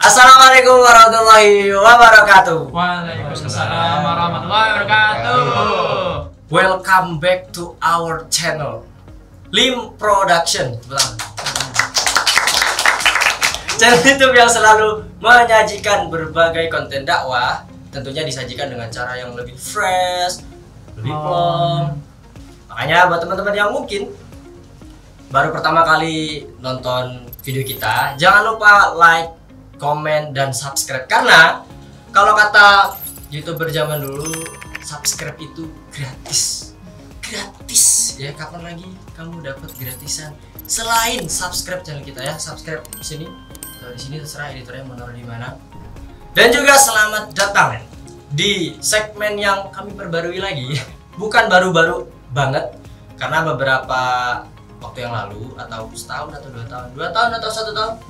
Assalamualaikum warahmatullahi wabarakatuh. Waalaikumsalam warahmatullahi wabarakatuh. Welcome back to our channel Lim Production. Channel YouTube yang selalu menyajikan berbagai konten dakwah, tentunya disajikan dengan cara yang lebih fresh, lebih plong. Makanya buat teman-teman yang mungkin baru pertama kali nonton video kita, jangan lupa like, komen, dan subscribe. Karena kalau kata YouTuber zaman dulu, subscribe itu gratis. Gratis ya, kapan lagi kamu dapat gratisan selain subscribe channel kita ya. Subscribe di sini, di sini terserah editornya mau naruh di mana. Dan juga selamat datang di segmen yang kami perbarui lagi. Bukan baru-baru banget, karena beberapa waktu yang lalu atau setahun atau 2 tahun atau 1 tahun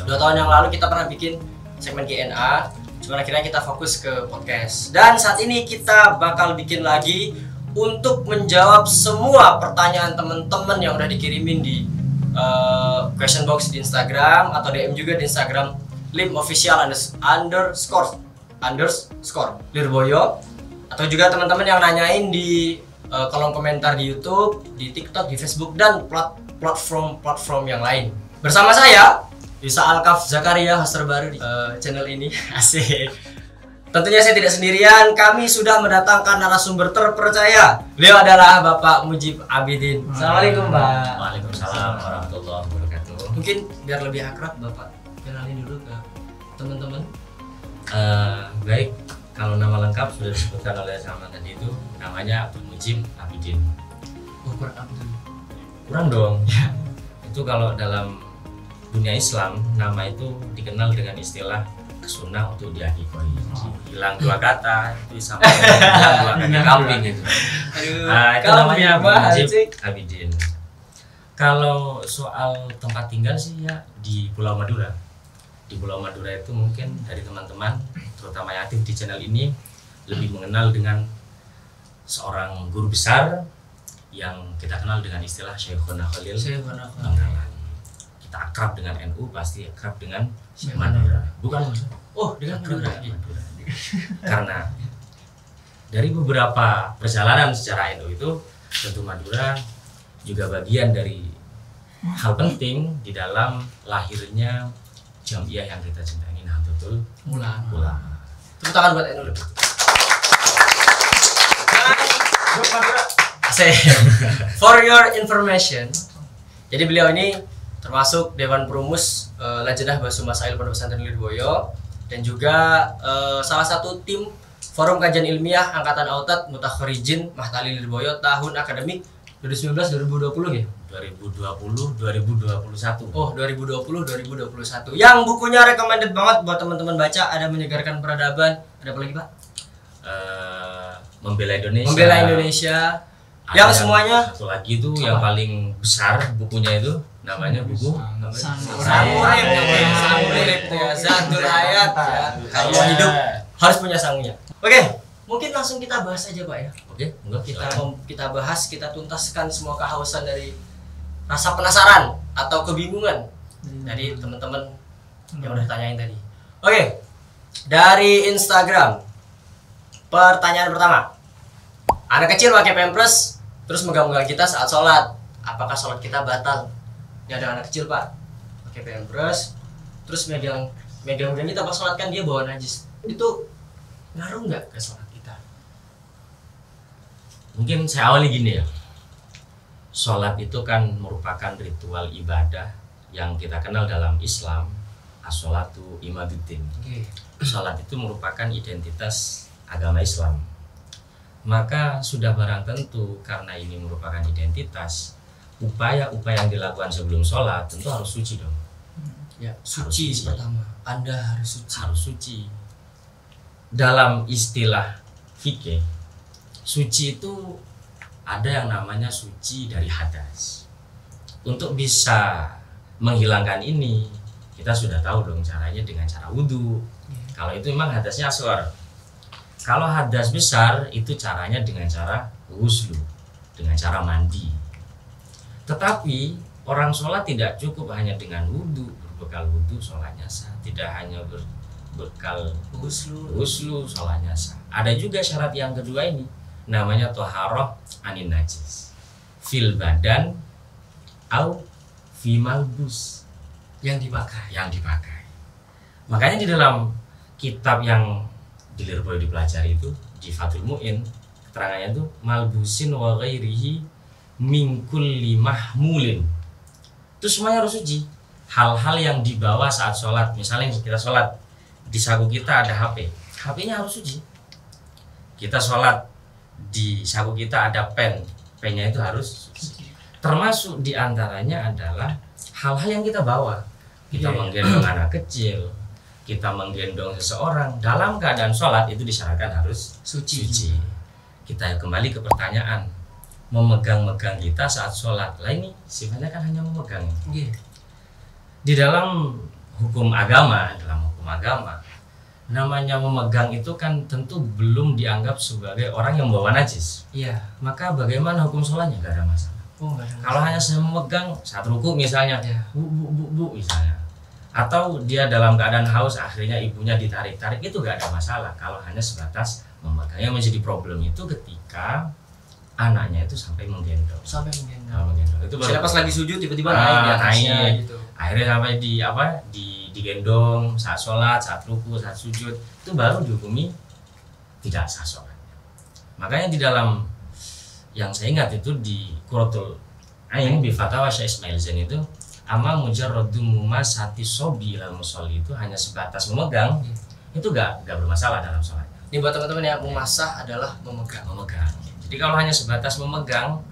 2 tahun yang lalu kita pernah bikin segmen Q&A, cuman akhirnya kita fokus ke podcast. Dan saat ini kita bakal bikin lagi untuk menjawab semua pertanyaan teman-teman yang udah dikirimin di question box di Instagram atau DM juga di Instagram lim_official__ Lirboyo, atau juga teman-teman yang nanyain di kolom komentar di YouTube, di TikTok, di Facebook, dan platform yang lain. Bersama saya Yusa Alkaf Zakaria, host terbaru di channel ini. Asik. Tentunya saya tidak sendirian, kami sudah mendatangkan narasumber terpercaya. Beliau adalah Bapak Mujib Abidin. Assalamualaikum, Pak. Waalaikumsalam warahmatullahi wabarakatuh. Mungkin biar lebih akrab, Bapak kenalin dulu ke teman-teman. Baik, kalau nama lengkap sudah disebutkan oleh sama tadi itu, namanya Abdul Mujib Abidin. Oh, kurang Abdul. Kurang dong. Itu kalau dalam dunia Islam, nama itu dikenal dengan istilah kesunah untuk diakikoi. Hilang 2 kata itu sama hilang 2 kaki kambing gitu. Itu namanya Abdul Mujib Abidin. Kalau soal tempat tinggal sih ya di Pulau Madura. Di Pulau Madura itu mungkin dari teman-teman terutama yang aktif di channel ini lebih mengenal dengan seorang guru besar yang kita kenal dengan istilah Syekhona Khalil Bangkalan. Kita akrab dengan NU, pasti akrab dengan Madura. Bukan? Oh, dengan Madura. Karena dari beberapa perjalanan secara NU itu, tentu Madura juga bagian dari hal penting di dalam lahirnya Jamiah yang kita cintai, Nahdlatul Ulama. Tepuk tangan buat NU. For your information, jadi beliau ini termasuk Dewan Perumus Lajnah Bahsu Masail Pondok Pesantren Lirboyo, dan juga salah satu tim Forum Kajian Ilmiah Angkatan Autat Mutakharijin Mahtali Lirboyo tahun akademik 2019-2020 ya? 2020-2021. Oh, 2020-2021. Yang bukunya recommended banget buat teman-teman baca, ada Menyegarkan Peradaban, ada apa lagi, Pak? Membela Indonesia. Membela Indonesia. Yang semuanya satu lagi itu yang paling besar bukunya itu namanya buku Sanurip ya, Zadul Hayat ya. Kalau mau hidup harus punya sangunya. Oke, mungkin langsung kita bahas aja, Pak ya. Oke, enggak Kita bahas, kita tuntaskan semua kehausan dari rasa penasaran atau kebingungan dari teman-teman yang udah tanyain tadi. Oke, dari Instagram, pertanyaan pertama, anak kecil pakai pampers terus megang-megang kita saat sholat, apakah sholat kita batal? Ini ada anak kecil, Pak, pakai pampers terus megang kita pas sholat, kan dia bawa najis, itu ngaruh nggak ke sholat kita? Mungkin saya awali gini ya. Sholat itu kan merupakan ritual ibadah yang kita kenal dalam Islam, as-sholatu imaduddin. Sholat itu merupakan identitas agama Islam. Maka sudah barang tentu karena ini merupakan identitas, upaya-upaya yang dilakukan sebelum sholat tentu harus suci dong. Ya, suci pertama. Anda harus suci. Harus suci. Dalam istilah fikih, suci itu ada yang namanya suci dari hadas. Untuk bisa menghilangkan ini, kita sudah tahu dong caranya dengan cara wudhu. Kalau itu memang hadasnya asghar. Kalau hadas besar itu caranya dengan cara ghuslu, dengan cara mandi. Tetapi orang sholat tidak cukup hanya dengan wudhu, berbekal wudhu sholatnya sah, tidak hanya berbekal ghuslu sholatnya sah. Ada juga syarat yang kedua ini, namanya toharoh anin najis fil badan au fi malbus, yang dipakai. Makanya di dalam kitab yang boleh dipelajari itu di Fathul Mu'in, keterangannya itu malbusin wa ghairihi min kulli mahmulin. Itu semuanya harus suci. Hal-hal yang dibawa saat sholat, misalnya kita sholat di saku kita ada HP, HP-nya harus suci. Kita sholat di saku kita ada pennya itu harus suci. Termasuk diantaranya adalah hal-hal yang kita bawa. Kita menggendong anak kecil, kita menggendong seseorang dalam keadaan sholat, itu disyaratkan harus suci. Kita kembali ke pertanyaan, memegang-megang kita saat sholat lah, ini sifatnya kan hanya memegang. Di dalam hukum agama, namanya memegang itu kan tentu belum dianggap sebagai orang yang membawa najis. Maka bagaimana hukum sholatnya? Gak ada masalah. Kalau hanya saya memegang saat ruku misalnya, bu misalnya, atau dia dalam keadaan haus akhirnya ibunya ditarik-tarik, itu gak ada masalah. Kalau hanya sebatas memegang, yang menjadi problem itu ketika anaknya itu sampai menggendong. Itu baru Pas lagi sujud tiba-tiba naik di atasnya gitu. Akhirnya sampai digendong saat sholat, saat ruku, saat sujud, itu baru dihukumi tidak sah sholat. Makanya di dalam yang saya ingat itu di Qurratul Ain bi Fatawa Syekh Ismail Zain itu, ama mujarradu mumasati sobi ilal musolli, itu hanya sebatas memegang, itu gak bermasalah dalam sholatnya. Ini buat teman-teman yang memasah adalah memegang. Jadi kalau hanya sebatas memegang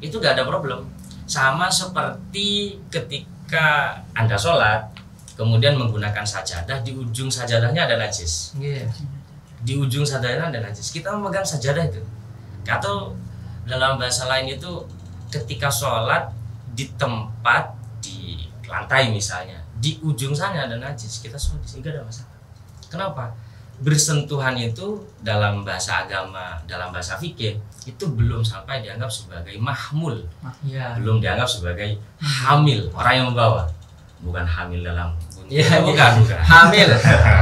itu gak ada problem. Sama seperti ketika Anda sholat kemudian menggunakan sajadah, di ujung sajadahnya ada najis. Di ujung sajadahnya ada najis, kita memegang sajadah itu. Atau dalam bahasa lain itu ketika sholat di tempat di lantai misalnya, di ujung sana ada najis, kita sholat sehingga ada masalah. Kenapa? Bersentuhan itu dalam bahasa agama, dalam bahasa fikih itu belum sampai dianggap sebagai mahmul, belum dianggap sebagai hamil, orang yang membawa, bukan hamil dalam bukan Hamil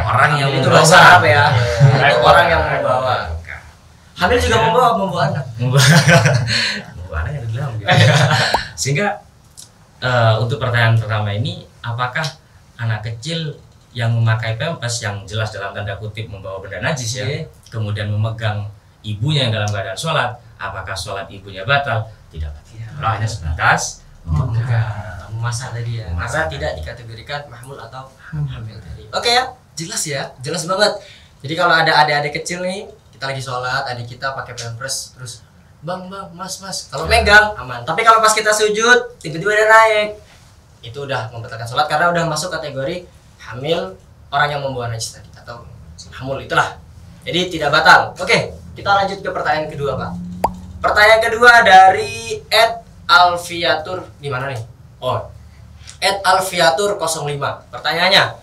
orang yang itu membawa. bahasa Arab ya. Orang yang membawa. Hamil juga membawa anak. Membawa anak yang di dalam gitu. Sehingga untuk pertanyaan pertama ini, apakah anak kecil yang memakai pampers yang jelas dalam tanda kutip membawa benda najis ya, kemudian memegang ibunya yang dalam keadaan sholat, apakah sholat ibunya batal? Tidak batal. Kalau hanya sebatas Memasah tadi ya. Masa tidak dikategorikan mahmul atau hamil tadi. Oke ya, jelas banget. Jadi kalau ada adik-adik kecil nih, kita lagi sholat, adik kita pakai pampers, terus bang, mas, kalau megang aman. Tapi kalau pas kita sujud, tiba-tiba dia naik, itu udah membatalkan sholat karena udah masuk kategori hamil, orang yang membawa najis tadi atau hamul, itulah. Jadi tidak batal. Oke, kita lanjut ke pertanyaan kedua, Pak. Pertanyaan kedua dari @alfiatur, gimana nih? @alfiatur 05. Pertanyaannya,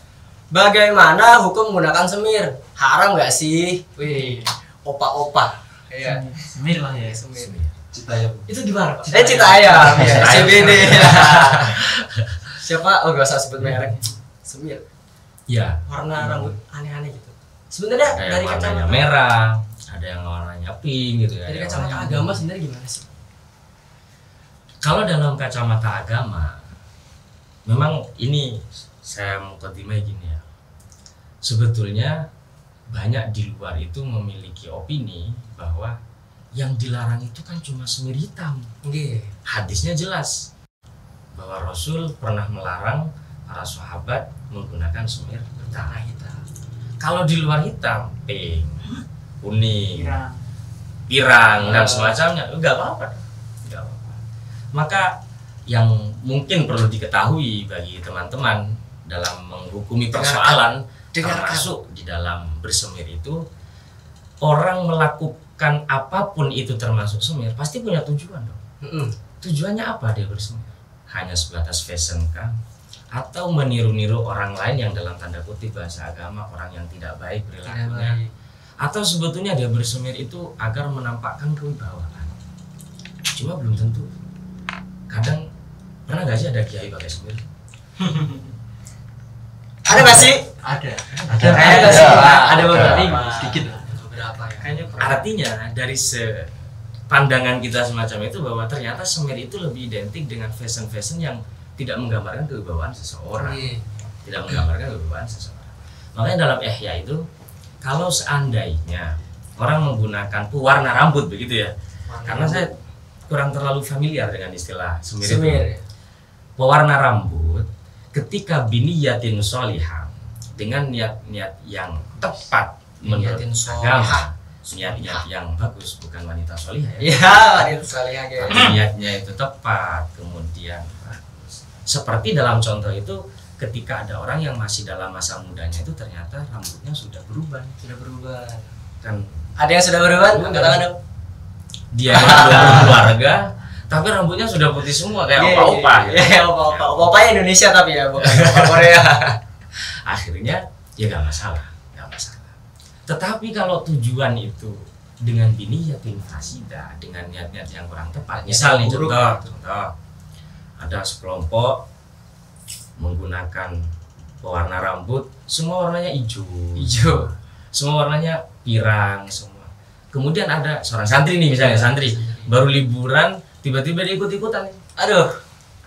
bagaimana hukum menggunakan semir? Haram nggak sih? Wih, opa-opa. Iya. Semir lah ya. Semir. Citayam. Itu gimana, Pak? Cita ayam. CBD. Siapa? Oh, gak usah sebut merek. Semir. ya Warna rambut aneh-aneh gitu. Sebenarnya ada dari yang warnanya kacamata merah, ada yang warnanya pink gitu ya. dari ada yang kacamata warnanya agama biru. sebenarnya gimana sih? Kalau dalam kacamata agama, memang ini saya mukadimah gini ya. Sebetulnya banyak di luar itu memiliki opini bahwa yang dilarang itu kan cuma semir hitam. Hadisnya jelas bahwa Rasul pernah melarang para sahabat menggunakan semir hitam. Kalau di luar hitam, pink, kuning, pirang dan semacamnya, enggak apa-apa. Maka yang mungkin perlu diketahui bagi teman-teman dalam menghukumi persoalan, termasuk di dalam bersemir itu, orang melakukan apapun itu termasuk semir pasti punya tujuan dong. Tujuannya apa dia bersemir? Hanya sebatas fashion kah? Atau meniru-niru orang lain yang dalam tanda kutip bahasa agama orang yang tidak baik perilakunya? Atau sebetulnya dia bersemir itu agar menampakkan kewibawaan? Cuma belum tentu. Kadang pernah nggak sih ada kiai pakai semir? sih? Ada. Ada sih. Ada beberapa. Sedikit. Beberapa ya. Kayaknya Artinya dari pandangan kita semacam itu bahwa ternyata semir itu lebih identik dengan fashion yang tidak menggambarkan kewibawaan seseorang. Tidak menggambarkan kewibawaan seseorang. Makanya dalam Ihya itu kalau seandainya orang menggunakan pewarna rambut begitu ya. Karena saya kurang terlalu familiar dengan istilah semir itu. Pewarna rambut ketika biniyatin sholihah dengan niat-niat yang tepat menurut agama, niat-niat yang bagus, bukan wanita sholihah ya. Iya, wanita sholihah guys. Niatnya itu tepat, kemudian bagus. Seperti dalam contoh itu ketika ada orang yang masih dalam masa mudanya itu ternyata rambutnya sudah berubah. Kan Ada yang sudah berubah? Katakan dong. dia yang belum berkeluarga tapi rambutnya sudah putih semua kayak opa-opa gitu. Iya, opa-opa Indonesia tapi ya, bukan opa Korea. Akhirnya ya nggak masalah. Tetapi kalau tujuan itu dengan biniyatin fasidah, dengan niat-niat yang kurang tepat, misal nih contoh ada sekelompok menggunakan pewarna rambut semua warnanya hijau, semua warnanya pirang semua. Kemudian ada seorang santri nih misalnya, santri baru liburan tiba-tiba dia ikut-ikutan. Aduh,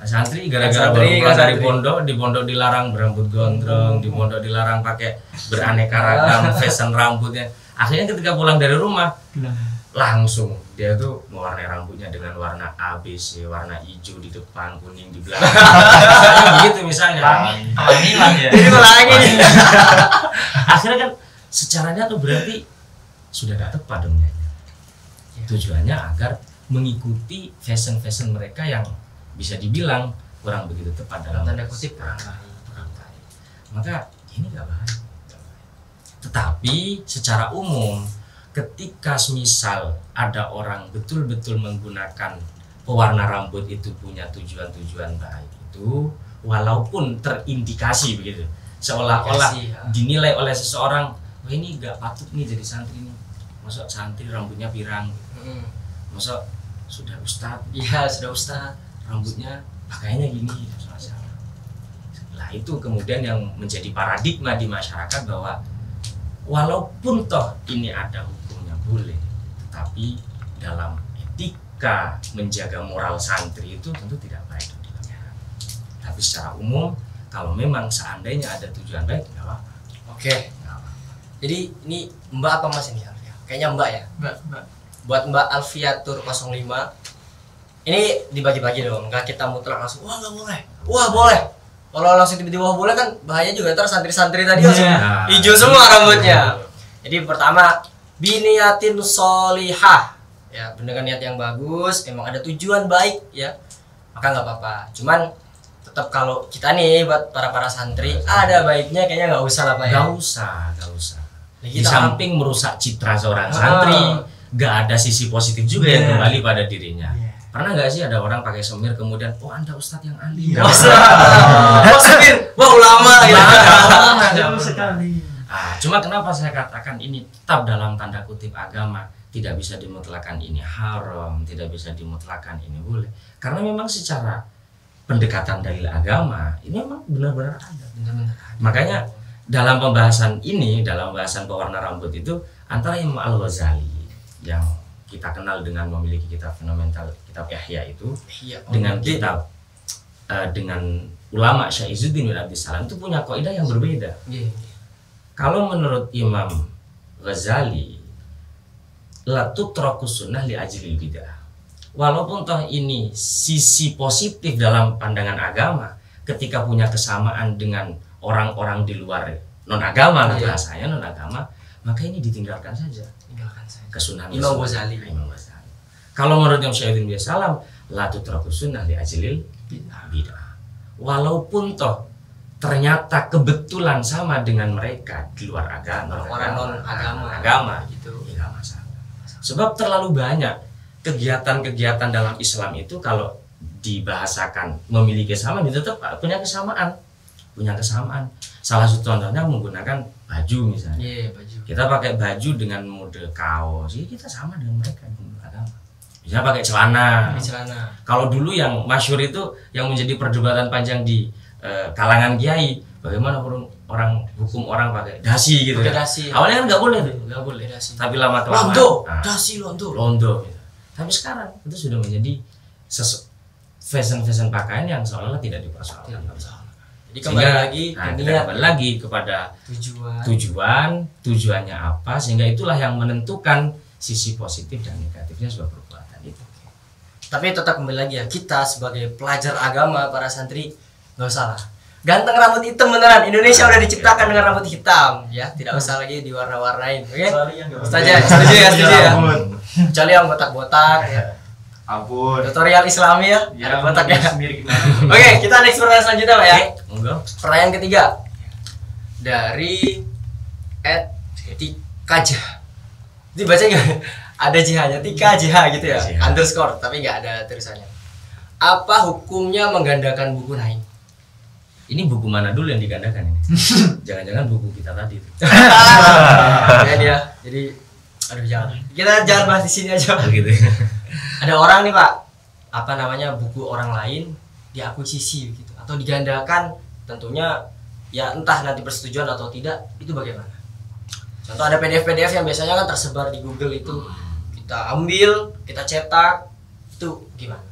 santri gara-gara baru pulang dari pondok, di pondok dilarang berambut gondrong, di pondok dilarang pakai beraneka ragam fashion rambutnya. Akhirnya ketika pulang dari rumah langsung dia tuh mewarnai rambutnya dengan warna ABC, warna hijau di depan, kuning di belakang. Begitu misalnya. Jadi melangi. Akhirnya kan secaranya tuh berarti sudah gak tepat dong ya. Tujuannya agar mengikuti fashion mereka yang bisa dibilang kurang begitu tepat dalam tanda kutip kurang baik. Maka ini gak baik. Tetapi secara umum ketika misal ada orang betul-betul menggunakan pewarna rambut itu punya tujuan-tujuan baik itu, walaupun terindikasi begitu, seolah-olah dinilai oleh seseorang, wah ini gak patut nih jadi santri nih, masa santri rambutnya pirang, masa sudah ustadz, iya sudah ustadz, rambutnya pakainya gini, salah. Nah itu kemudian yang menjadi paradigma di masyarakat bahwa walaupun toh ini ada hukumnya boleh, tetapi dalam etika menjaga moral santri itu tentu tidak baik. Tapi secara umum kalau memang seandainya ada tujuan baik, nggak apa-apa. Oke. Jadi ini Mbak apa Mas ini Alfia? Kayaknya Mbak ya. Mbak. Buat Mbak Alfiatur 05. Ini dibagi-bagi dong. Enggak kita mutlak langsung. Wah nggak boleh. Wah boleh. Kalau langsung tiba-tiba wah boleh kan bahaya juga, ntar santri-santri tadi langsung hijau semua rambutnya. Jadi pertama biniyatin sholihah, ya dengan niat yang bagus, emang ada tujuan baik ya, maka nggak apa-apa. Cuman tetap kalau kita nih buat para santri ada baiknya kayaknya nggak usah lah Pak ya. Nggak usah. Di samping merusak citra seorang santri, nggak ada sisi positif juga yang kembali pada dirinya. Pernah nggak sih ada orang pakai semir kemudian, oh anda ustadz yang ahli, wah semir, wah ulama ya. Jauh sekali. Cuma kenapa saya katakan ini tetap dalam tanda kutip agama, tidak bisa dimutlakan ini haram, tidak bisa dimutlakan ini boleh, karena memang secara pendekatan dalil agama ini memang benar-benar ada. Makanya dalam pembahasan ini, dalam pembahasan pewarna rambut itu antara Imam Al-Ghazali yang kita kenal dengan memiliki kitab fenomenal, kitab Ihya itu, dengan kitab dengan ulama Syekh Izzuddin bin Abdissalam itu punya kaidah yang berbeda. Kalau menurut Imam Ghazali, la tutraku sunnah li ajlil bidah. Walaupun toh ini sisi positif dalam pandangan agama, ketika punya kesamaan dengan orang-orang di luar non agama, bahasanya non agama, maka ini ditinggalkan saja. Kesunahan Imam Ghazali. Kalau menurut Imam Syafi'i bin Salam, la tutraku sunnah li ajlil bidah. Walaupun toh ternyata kebetulan sama dengan mereka di luar agama, orang non agama gitu, tidak masalah. Sebab terlalu banyak kegiatan-kegiatan dalam Islam itu kalau dibahasakan memiliki kesamaan, itu tetap punya kesamaan. Salah satu contohnya menggunakan baju misalnya. Kita pakai baju dengan mode kaos, jadi kita sama dengan mereka di agama. Bisa pakai celana. Kalau dulu yang masyhur itu yang menjadi perdebatan panjang di kalangan kiai, bagaimana hukum orang pakai dasi gitu Pakai ya. dasi. Awalnya kan nggak boleh tuh, nggak boleh. Dasi. Tapi lama kelamaan. Londo, nah, dasi londo. londo gitu. Tapi sekarang itu sudah menjadi fashion pakaian yang seolah-olah tidak dipersoalkan. Jadi kembali lagi kita ke niat, kembali lagi kepada tujuannya apa, sehingga itulah yang menentukan sisi positif dan negatifnya sebuah perbuatan itu. Tapi tetap kembali lagi ya, kita sebagai pelajar agama, para santri nggak usah lah ganteng rambut hitam beneran. Indonesia udah diciptakan dengan rambut hitam ya, tidak usah lagi diwarna-warnain. Oke? Setuju ya. Kecuali yang botak-botak ya. Ampun. Tutorial Islami ya, ada botaknya. Sendiri gimana? Oke, kita next pertanyaan selanjutnya Pak ya. Enggak. Pertanyaan ketiga dari @tikajah. Dibaca nggak? Ada JH-nya, Tika JH gitu ya, JH. underscore tapi nggak ada tulisannya. Apa hukumnya menggandakan buku lain? Ini buku mana dulu yang digandakan ini? Jangan-jangan buku kita tadi itu. Ya dia, jadi aduh jangan. Kita jangan bahas di sini aja. Begitu. Ada orang nih Pak, apa namanya, buku orang lain diakuisisi gitu atau digandakan, tentunya ya entah nanti persetujuan atau tidak, itu bagaimana? Contoh ada PDF yang biasanya kan tersebar di Google itu, kita ambil, kita cetak, itu gimana?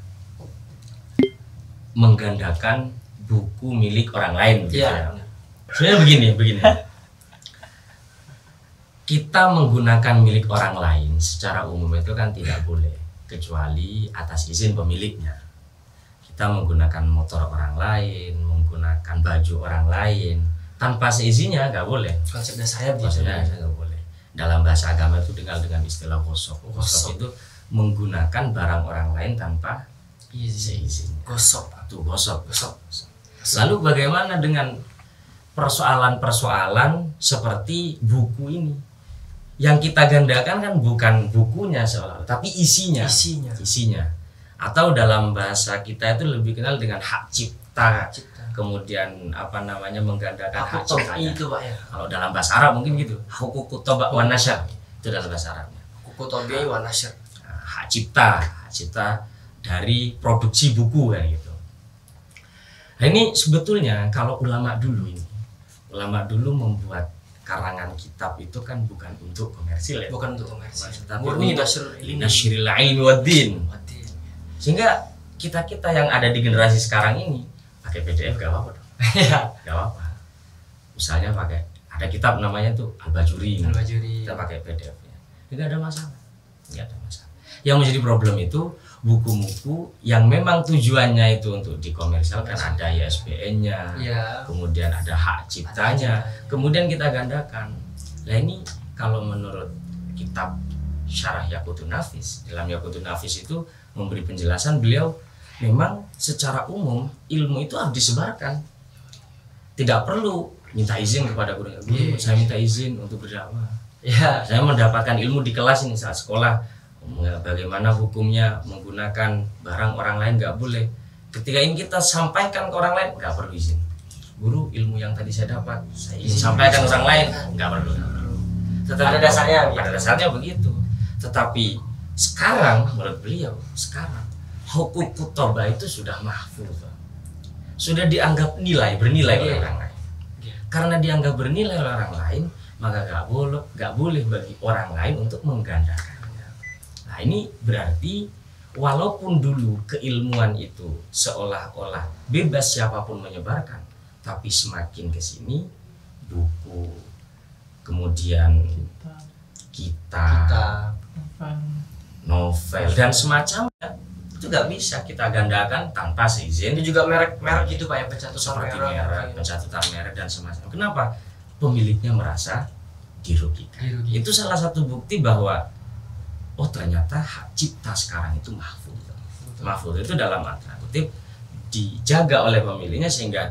Menggandakan buku milik orang lain gitu Iya. ya. Sebenarnya begini. Kita menggunakan milik orang lain secara umum itu kan tidak boleh, kecuali atas izin pemiliknya. Kita menggunakan motor orang lain, menggunakan baju orang lain tanpa seizinnya nggak boleh. Konsep dasarnya begitu. Maksudnya nggak boleh. Dalam bahasa agama itu dikenal dengan istilah gosok. Gosok itu menggunakan barang orang lain tanpa seizin. Gosok. Itu gosok. Lalu bagaimana dengan persoalan-persoalan seperti buku ini? Yang kita gandakan kan bukan bukunya seolah-olah, tapi isinya. Atau dalam bahasa kita itu lebih kenal dengan hak cipta. Kemudian apa namanya, menggandakan hak ciptanya. Itu Pak ya. Kalau dalam bahasa Arab mungkin gitu, hukuk toba wa nasyr. Itu dalam bahasa Arabnya. Hukuk tobi wa nasyr. Hak cipta dari produksi buku kan gitu. Nah ini sebetulnya kalau ulama dulu membuat karangan kitab itu kan bukan untuk komersil ya. Bukan untuk komersil. Tapi Murni untuk nasyril nasyiril ilmi wad din. Sehingga kita yang ada di generasi sekarang ini pakai PDF gak apa-apa dong. Iya. Gak apa-apa. Misalnya ada kitab namanya tuh Al-Bajuri. Kita pakai PDF-nya. Tidak ada masalah. Yang menjadi problem itu buku-buku yang memang tujuannya itu untuk dikomersialkan, ada ISBN-nya, kemudian ada hak ciptanya, kemudian kita gandakan. Nah ini kalau menurut kitab Syarah Yaqutun Nafis, dalam Yaqutun Nafis itu memberi penjelasan, beliau memang secara umum ilmu itu harus disebarkan, tidak perlu minta izin kepada guru. Saya minta izin untuk berdakwah. Saya mendapatkan ilmu di kelas ini saat sekolah. Bagaimana hukumnya menggunakan barang orang lain, nggak boleh. Ketika ini kita sampaikan ke orang lain, nggak perlu izin. Guru, ilmu yang tadi saya dapat, saya izin sampaikan ke orang lain, nggak perlu. Pada dasarnya begitu. Tetapi sekarang menurut beliau, hukum kutobah itu sudah mahfuz, sudah dianggap bernilai oleh orang lain. Karena dianggap bernilai oleh orang lain, maka nggak boleh bagi orang lain untuk menggandakan. Nah ini berarti walaupun dulu keilmuan itu seolah-olah bebas siapapun menyebarkan, tapi semakin kesini buku, kemudian kita novel dan semacamnya itu nggak bisa kita gandakan tanpa seizin. Itu juga merek gitu Pak ya, pencatutan merek dan semacamnya. Kenapa? Pemiliknya merasa dirugikan. Itu salah satu bukti bahwa ternyata hak cipta sekarang itu mahfuz. Mahfuz itu dalam arti kutip dijaga oleh pemiliknya sehingga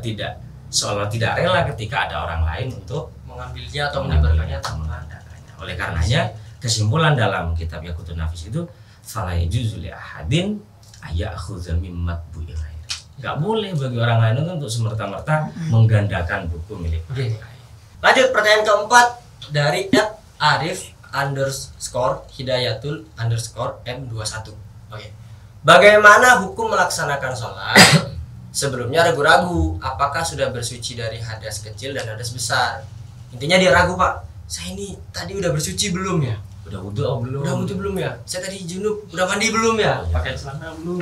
seolah tidak rela ketika ada orang lain untuk mengambilnya atau menyebarkannya tanpa. Oleh karenanya kesimpulan dalam kitab Yaqutun Nafis itu fala yajuzu li ahadin ayakhudza mimma bu'i ghairi. Enggak boleh bagi orang lain untuk semerta-merta menggandakan buku milik orang lain. Lanjut pertanyaan keempat dari @arif_hidayatul_m21. Oke. Bagaimana hukum melaksanakan sholat sebelumnya ragu-ragu apakah sudah bersuci dari hadas kecil dan hadas besar. Intinya dia ragu, Pak. Saya ini tadi udah bersuci belum ya? Udah wudu oh belum? Udah wudu belum ya? Saya tadi junub, udah mandi belum ya? Pakai celana belum?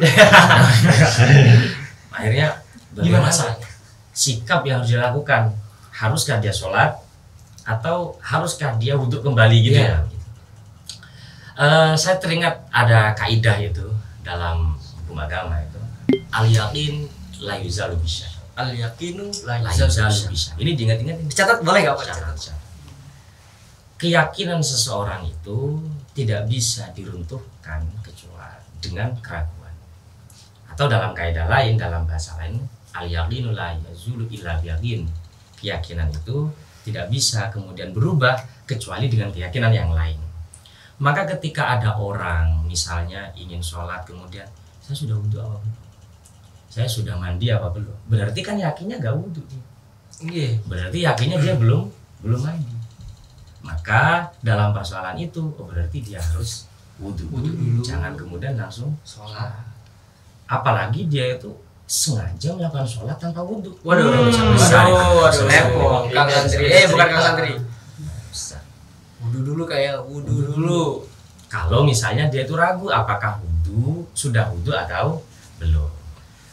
Akhirnya Gimana bagaimana sikap yang harus dilakukan? Haruskah dia sholat atau haruskah dia wudu kembali gitu Iya. ya? Saya teringat ada kaidah itu dalam hukum agama itu, al yaqin la yuzalu bisyak. Al yakinu la La yuzalu yuzalu bisyak. bisyak. Ini diingat-ingat ini. Dicatat boleh nggak Pak? Catat, catat. Keyakinan seseorang itu tidak bisa diruntuhkan kecuali dengan keraguan. Atau dalam kaidah lain, dalam bahasa lain, al yaqinu la yazulu illa biyaqin. Keyakinan itu tidak bisa kemudian berubah kecuali dengan keyakinan yang lain. Maka ketika ada orang misalnya ingin sholat kemudian saya sudah wudu apa belum? Saya sudah mandi apa belum? Berarti kan yakinnya gak wudu. Iya. Berarti yakinnya dia belum mandi. Maka dalam persoalan itu berarti dia harus wudu dulu. Jangan kemudian langsung Sholat. apalagi dia itu sengaja melakukan sholat tanpa wudu. Waduh, Bisa. lepon. Kang Santri. Bukan Kang Santri. Bisa. Wudu dulu kayak wudu dulu. Kalau misalnya dia itu ragu apakah sudah wudu atau belum.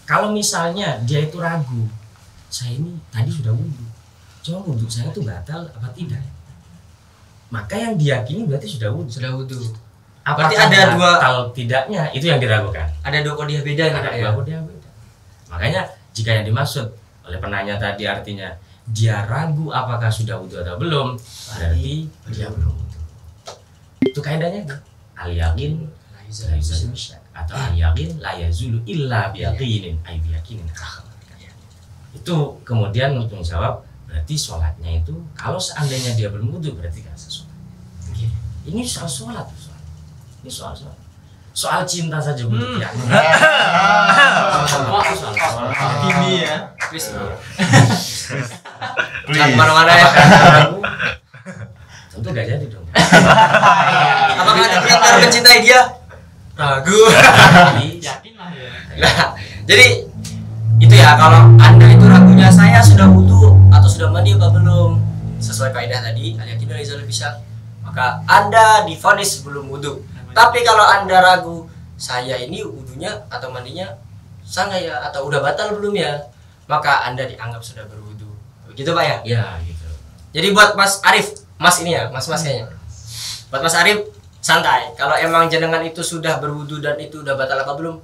Kalau misalnya dia itu ragu, saya ini tadi sudah wudu, cuma wudu saya itu batal apa tidak? Maka yang diyakini berarti sudah wudu. Sudah wudu. Apakah Berarti ada dua, batal tidaknya itu yang diragukan. ada dua kodiah beda nih Ada Pak ya. dua kode yang beda. Makanya jika yang dimaksud oleh penanya tadi artinya dia ragu apakah sudah wudu atau belum, berarti dia belum wudu. Itu kaidahnya al yaqin la yuzalu bisyak atau al yaqin la yazulu illa biyaqinin ay biyaqinin. Itu kemudian untuk menjawab berarti sholatnya itu kalau seandainya dia belum wudu berarti gak sah sholat. Ini soal sholat, ini soal sholat. Soal cinta saja butuh keyakinan. Kimi ya. Please. Jangan kemana-mana ya. Tentu gak jadi dong. Apakah ada pihak yang mencintai dia? Ragu. Yakin lah ya. Nah, jadi itu ya, kalau Anda itu ragunya saya sudah wudu atau sudah mandi apa belum sesuai kaidah tadi al yaqinu la yuzalu bisyak, maka Anda divonis belum wudu. Tapi kalau Anda ragu saya ini wudunya atau mandinya sah nggak ya atau udah batal belum ya, maka Anda dianggap sudah berwudu. Begitu Pak ya? Ya gitu. Jadi buat Mas Arif, Mas ini ya, Mas kayaknya. Buat Mas Arif santai. Kalau emang jenengan itu sudah berwudu dan itu udah batal apa belum,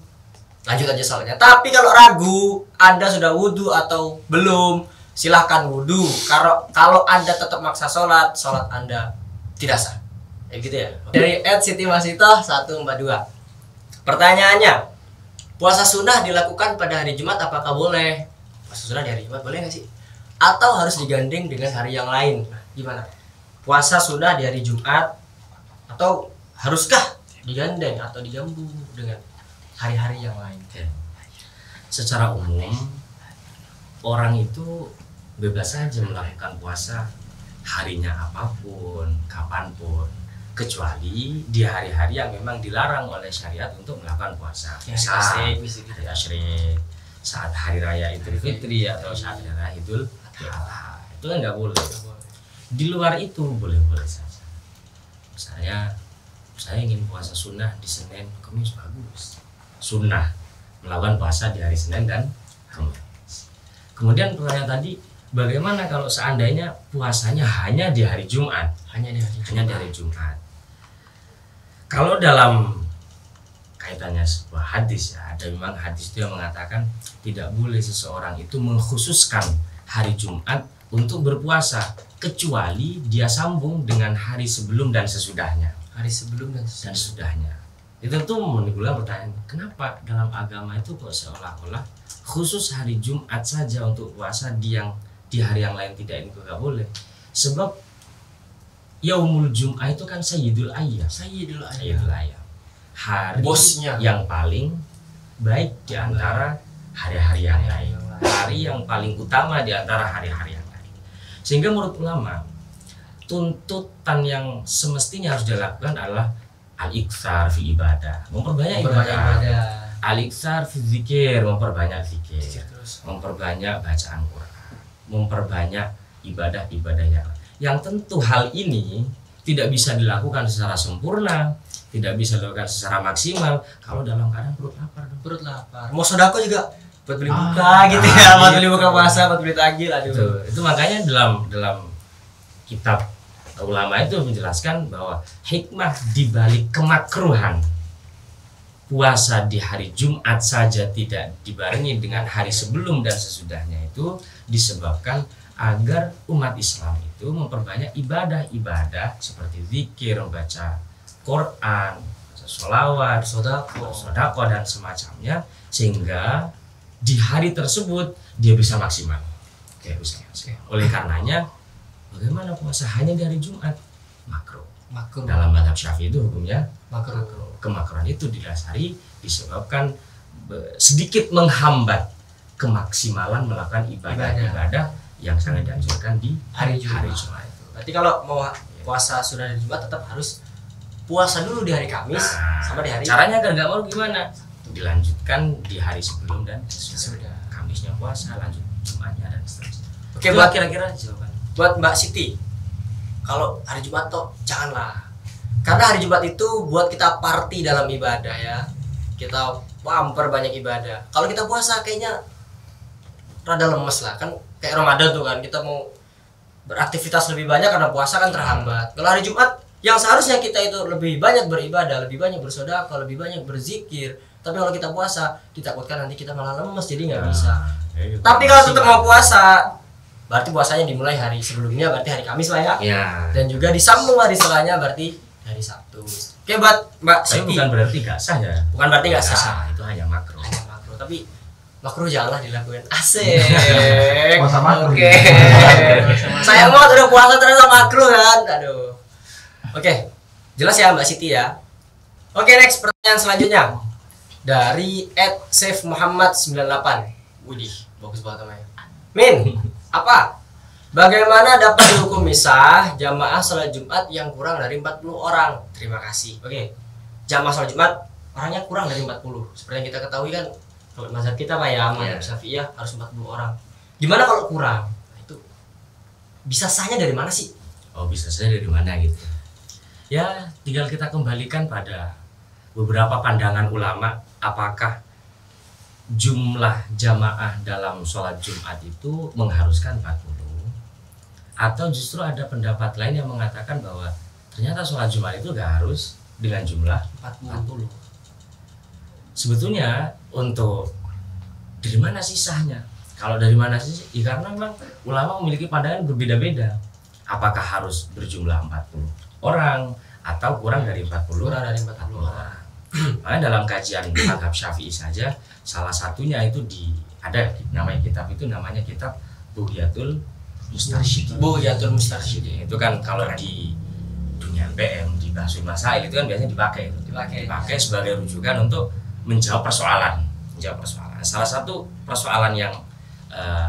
lanjut aja soalnya. Tapi kalau ragu Anda sudah wudu atau belum, silahkan wudu. Kalau Anda tetap maksa sholat Anda tidak sah. Ya gitu ya. Dari @sitimasito 142. Pertanyaannya, puasa sunnah dilakukan pada hari Jumat apakah boleh? Puasa sunnah di hari Jumat boleh nggak sih? Atau harus digandeng dengan hari yang lain? Nah, gimana? Puasa sunnah di hari Jumat atau haruskah digandeng atau digabung dengan hari-hari yang lain? Secara umum orang itu bebas saja melakukan puasa harinya apapun, kapanpun, kecuali di hari-hari yang memang dilarang oleh syariat untuk melakukan puasa. Saat hari asyrik, saat hari raya Idul Fitri atau saat hari raya Idul Adha, itu kan nggak boleh. Di luar itu boleh-boleh saja. Misalnya saya ingin puasa sunnah di Senin, Kamis, bagus. Sunnah melakukan puasa di hari Senin dan Kamis. Kemudian pertanyaan tadi, bagaimana kalau seandainya puasanya hanya di hari Jumat? Hanya di hari Jumat. Kalau dalam kaitannya sebuah hadis ya, ada memang hadis itu yang mengatakan tidak boleh seseorang itu mengkhususkan hari Jumat untuk berpuasa kecuali dia sambung dengan hari sebelum dan sesudahnya. Hari sebelum dan sesudahnya. Itu tuh menimbulkan pertanyaan, kenapa dalam agama itu kok seolah-olah khusus hari Jumat saja untuk puasa di hari yang lain tidak, ini kok gak boleh? Sebab Yaumul Jum'ah itu kan Sayyidul Ayyam. Hari bosnya yang paling baik di antara hari-hari yang lain. Hari yang paling utama di antara hari-hari yang lain. Sehingga menurut ulama, tuntutan yang semestinya harus dilakukan adalah al-iktsar fi ibadah, memperbanyak ibadah. Aliksar fi dzikir, memperbanyak zikir, Terus. memperbanyak bacaan Quran, memperbanyak ibadah-ibadah yang tentu hal ini tidak bisa dilakukan secara sempurna, tidak bisa dilakukan secara maksimal kalau dalam keadaan perut lapar. Perut lapar. Mau sodako juga buat beli buka gitu ya, buat beli buka puasa, buat beli takjil, aduh. Itu makanya dalam kitab ulama itu menjelaskan bahwa hikmah dibalik kemakruhan puasa di hari Jumat saja tidak dibarengi dengan hari sebelum dan sesudahnya itu disebabkan agar umat Islam itu memperbanyak ibadah-ibadah seperti zikir, membaca Quran, baca sholawat, sodako dan semacamnya, sehingga di hari tersebut dia bisa maksimal. Oleh karenanya bagaimana puasa hanya di hari Jumat? Makruh. Dalam mazhab Syafi'i itu hukumnya makruh. Kemakruhan itu didasari disebabkan sedikit menghambat kemaksimalan melakukan ibadah-ibadah yang sangat dianjurkan di hari Jumat itu. Berarti kalau mau puasa sudah di Jumat tetap harus puasa dulu di hari Kamis sama di hari. Caranya agar nggak mau gimana? Dilanjutkan di hari sebelum dan sesudah. Kamisnya puasa, lanjut Jumatnya dan seterusnya. Oke, buat kira-kira jawaban. Buat Mbak Siti, kalau hari Jumat toh janganlah. Karena hari Jumat itu buat kita party dalam ibadah ya. Kita memperbanyak ibadah. Kalau kita puasa kayaknya rada lemes lah. Kan kayak Ramadan tuh kan, kita mau beraktivitas lebih banyak karena puasa kan terhambat. Kalau hari Jumat yang seharusnya kita itu lebih banyak beribadah, lebih banyak bersedekah, lebih banyak berzikir. Tapi kalau kita puasa, ditakutkan nanti kita malah lemes jadi nggak bisa. Tapi kalau tetap mau puasa, berarti puasanya dimulai hari sebelumnya, berarti hari Kamis lah ya. Dan juga disambung hari setelahnya, berarti hari Sabtu. Oke, buat Mbak Tapi Siti. bukan berarti nggak sah ya. Bukan berarti nggak sah. Itu hanya makruh. Hanya makruh, tapi makruh janganlah dilakukan. Asik. Puasa makruh. Oke. Saya mau udah puasa ternyata makruh kan. Aduh. Oke. Jelas ya Mbak Siti ya. Oke, next pertanyaan selanjutnya. Dari @saifmuhammad98. Widih, bagus banget namanya. Min, apa? Bagaimana dapat dihukum misah jamaah sholat Jumat yang kurang dari 40 orang? Terima kasih. Oke. Jamaah sholat Jumat orangnya kurang dari 40. Seperti yang kita ketahui kan kalau mazhab kita Pak ya, mazhab Syafi'iyah harus 40 orang. Gimana kalau kurang? Nah, itu bisa sahnya dari mana sih? Oh, bisa saja dari mana gitu. Ya, tinggal kita kembalikan pada beberapa pandangan ulama apakah jumlah jamaah dalam sholat Jumat itu mengharuskan 40 atau justru ada pendapat lain yang mengatakan bahwa ternyata sholat Jumat itu gak harus dengan jumlah 40. Sebetulnya untuk dari mana sih sahnya? Kalau dari mana sih? Ya, karena memang ulama memiliki pandangan berbeda-beda. Apakah harus berjumlah 40 orang atau kurang dari 40? Kurang dari 40 orang. Makanya dalam kajian mazhab Syafi'i saja salah satunya itu ada namanya kitab itu namanya kitab Bughyatul Mustarsyidin. Bughyatul Mustarsyidin. Itu kan kalau di dunia PM di Bahsul Masail itu kan biasanya dipakai sebagai rujukan untuk menjawab persoalan. Salah satu persoalan yang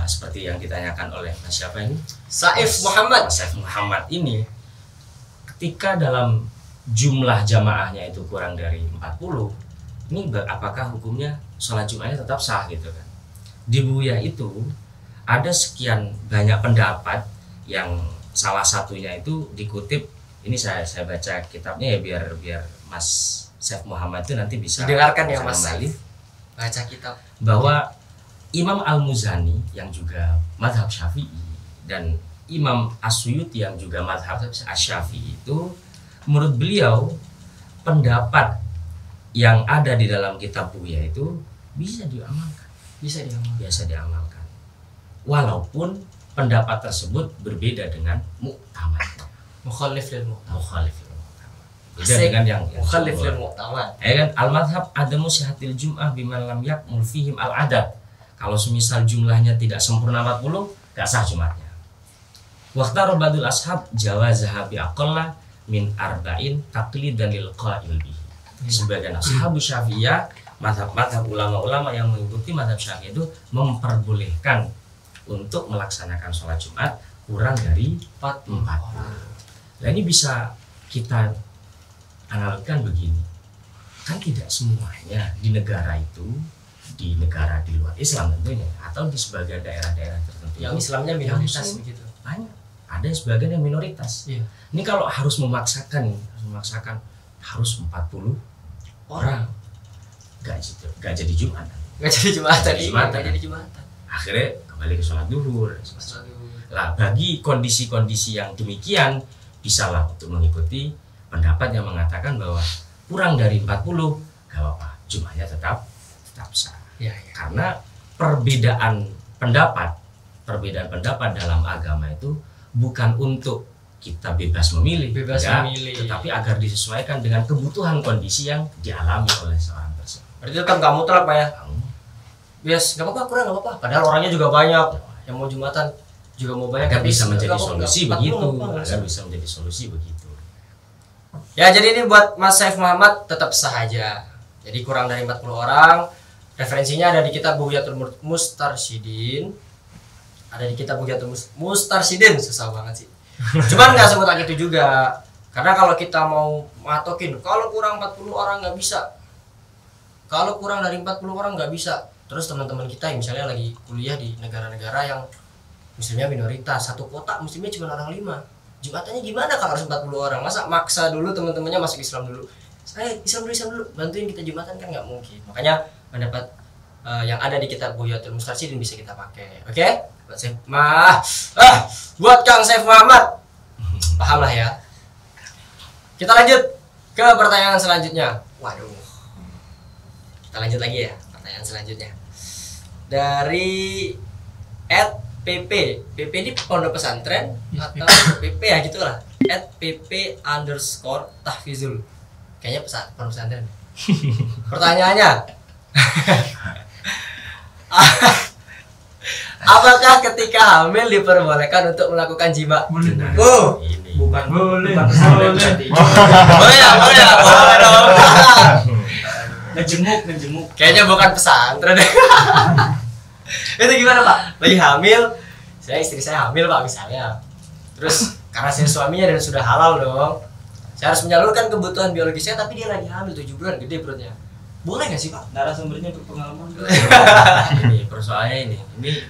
seperti yang ditanyakan oleh Mas siapa ini? Saif Muhammad ini ketika dalam jumlah jamaahnya itu kurang dari 40, ini apakah hukumnya sholat Jumatnya tetap sah gitu kan? Di Buya itu ada sekian banyak pendapat yang salah satunya itu dikutip, ini saya baca kitabnya ya biar Mas Saif Muhammad itu nanti bisa didengarkan ya Mas Saif baca kitab, bahwa Imam Al-Muzani yang juga mazhab Syafi'i dan Imam As-Suyuti yang juga mazhab Asy-Syafi'i itu menurut beliau pendapat yang ada di dalam kitab Buya itu bisa diamalkan walaupun pendapat tersebut berbeda dengan muktamad, mukhalif lil mu'tamad. Beda dengan yang mukhalif lil mu'tamad. Ya kan, al-madhab adamu sihatil jum'ah biman lam yakmul fihim al-adad. Kalau semisal jumlahnya tidak sempurna 40, gak sah Jumatnya. Waqtar badul ashab jawazah bi aqalla min arba'in taqlidan lil qail bihi. Sebagian ashabu Syafi'iyah, mazhab ulama-ulama yang mengikuti mazhab Syafi'i itu memperbolehkan untuk melaksanakan sholat Jumat kurang dari 40. Nah, ini bisa kita analogikan begini. kan tidak semuanya di negara itu, di negara di luar Islam tentunya, atau di sebagian daerah-daerah tertentu Yang Islamnya minoritas Muslim. begitu. Banyak, ada sebagian yang minoritas. Iya. Ini kalau harus memaksakan harus 40 orang, nggak jadi Jumat. Nggak jadi Jumatan, Jumatan. nggak jadi Jumatan. Akhirnya kembali ke sholat duhur. Lah bagi kondisi-kondisi yang demikian, bisalah untuk mengikuti pendapat yang mengatakan bahwa kurang dari 40 gak apa-apa, Jumatnya tetap sah. Iya, iya. Karena perbedaan pendapat dalam agama itu bukan untuk kita bebas memilih, Bebas enggak, memilih. tetapi agar disesuaikan dengan kebutuhan kondisi yang dialami oleh seorang tersebut. Berarti itu kan nggak mutlak Pak ya? Bias, nggak apa-apa, kurang nggak apa-apa. Padahal orangnya juga banyak. Yang mau Jumatan juga mau banyak. Agar tapi bisa menjadi nggak apa-apa, solusi nggak begitu, apa-apa, nggak agar usah. bisa menjadi solusi begitu. Ya jadi ini buat Mas Saif Muhammad tetap sah aja. Jadi kurang dari 40 orang. Referensinya ada di kitab Bughyatul Mustarsyidin. Ada di kitab Bughyatul Mustarsyidin, susah banget sih. Cuman nggak semudah itu juga. Karena kalau kita mau matokin, kalau kurang 40 orang nggak bisa. Kalau kurang dari 40 orang nggak bisa. Terus teman-teman kita yang misalnya lagi kuliah di negara-negara yang muslimnya minoritas, satu kota muslimnya cuma orang 5. Jumatannya gimana kalau harus 40 orang? Masa maksa dulu teman-temannya masuk Islam dulu? Saya Islam dulu, bantuin kita Jumatan kan nggak mungkin. Makanya pendapat yang ada di kitab Bughyatul Mustarsyidin bisa kita pakai. Oke? Buat Saif buat Kang Saif Muhammad. Paham lah ya. Kita lanjut ke pertanyaan selanjutnya. Waduh. Kita lanjut lagi ya, pertanyaan selanjutnya. Dari @pp. PP ini pondok pesantren atau PP ya gitulah. @pp_tahfizul. Kayaknya pondok pesantren. Pertanyaannya. Apakah ketika hamil diperbolehkan untuk melakukan jima? Nah, Oh, ini Bukan boleh. boleh ya, boleh dong. Ngejemuk. Kayaknya bukan pesantren deh. Itu gimana Pak? Lagi hamil, istri saya hamil Pak misalnya. Terus karena saya suaminya dan sudah halal dong, saya harus menyalurkan kebutuhan biologis saya, tapi dia lagi hamil 7 bulan, gede perutnya. Boleh nggak sih Pak? Narasumbernya berpengalaman. ini persoalannya ini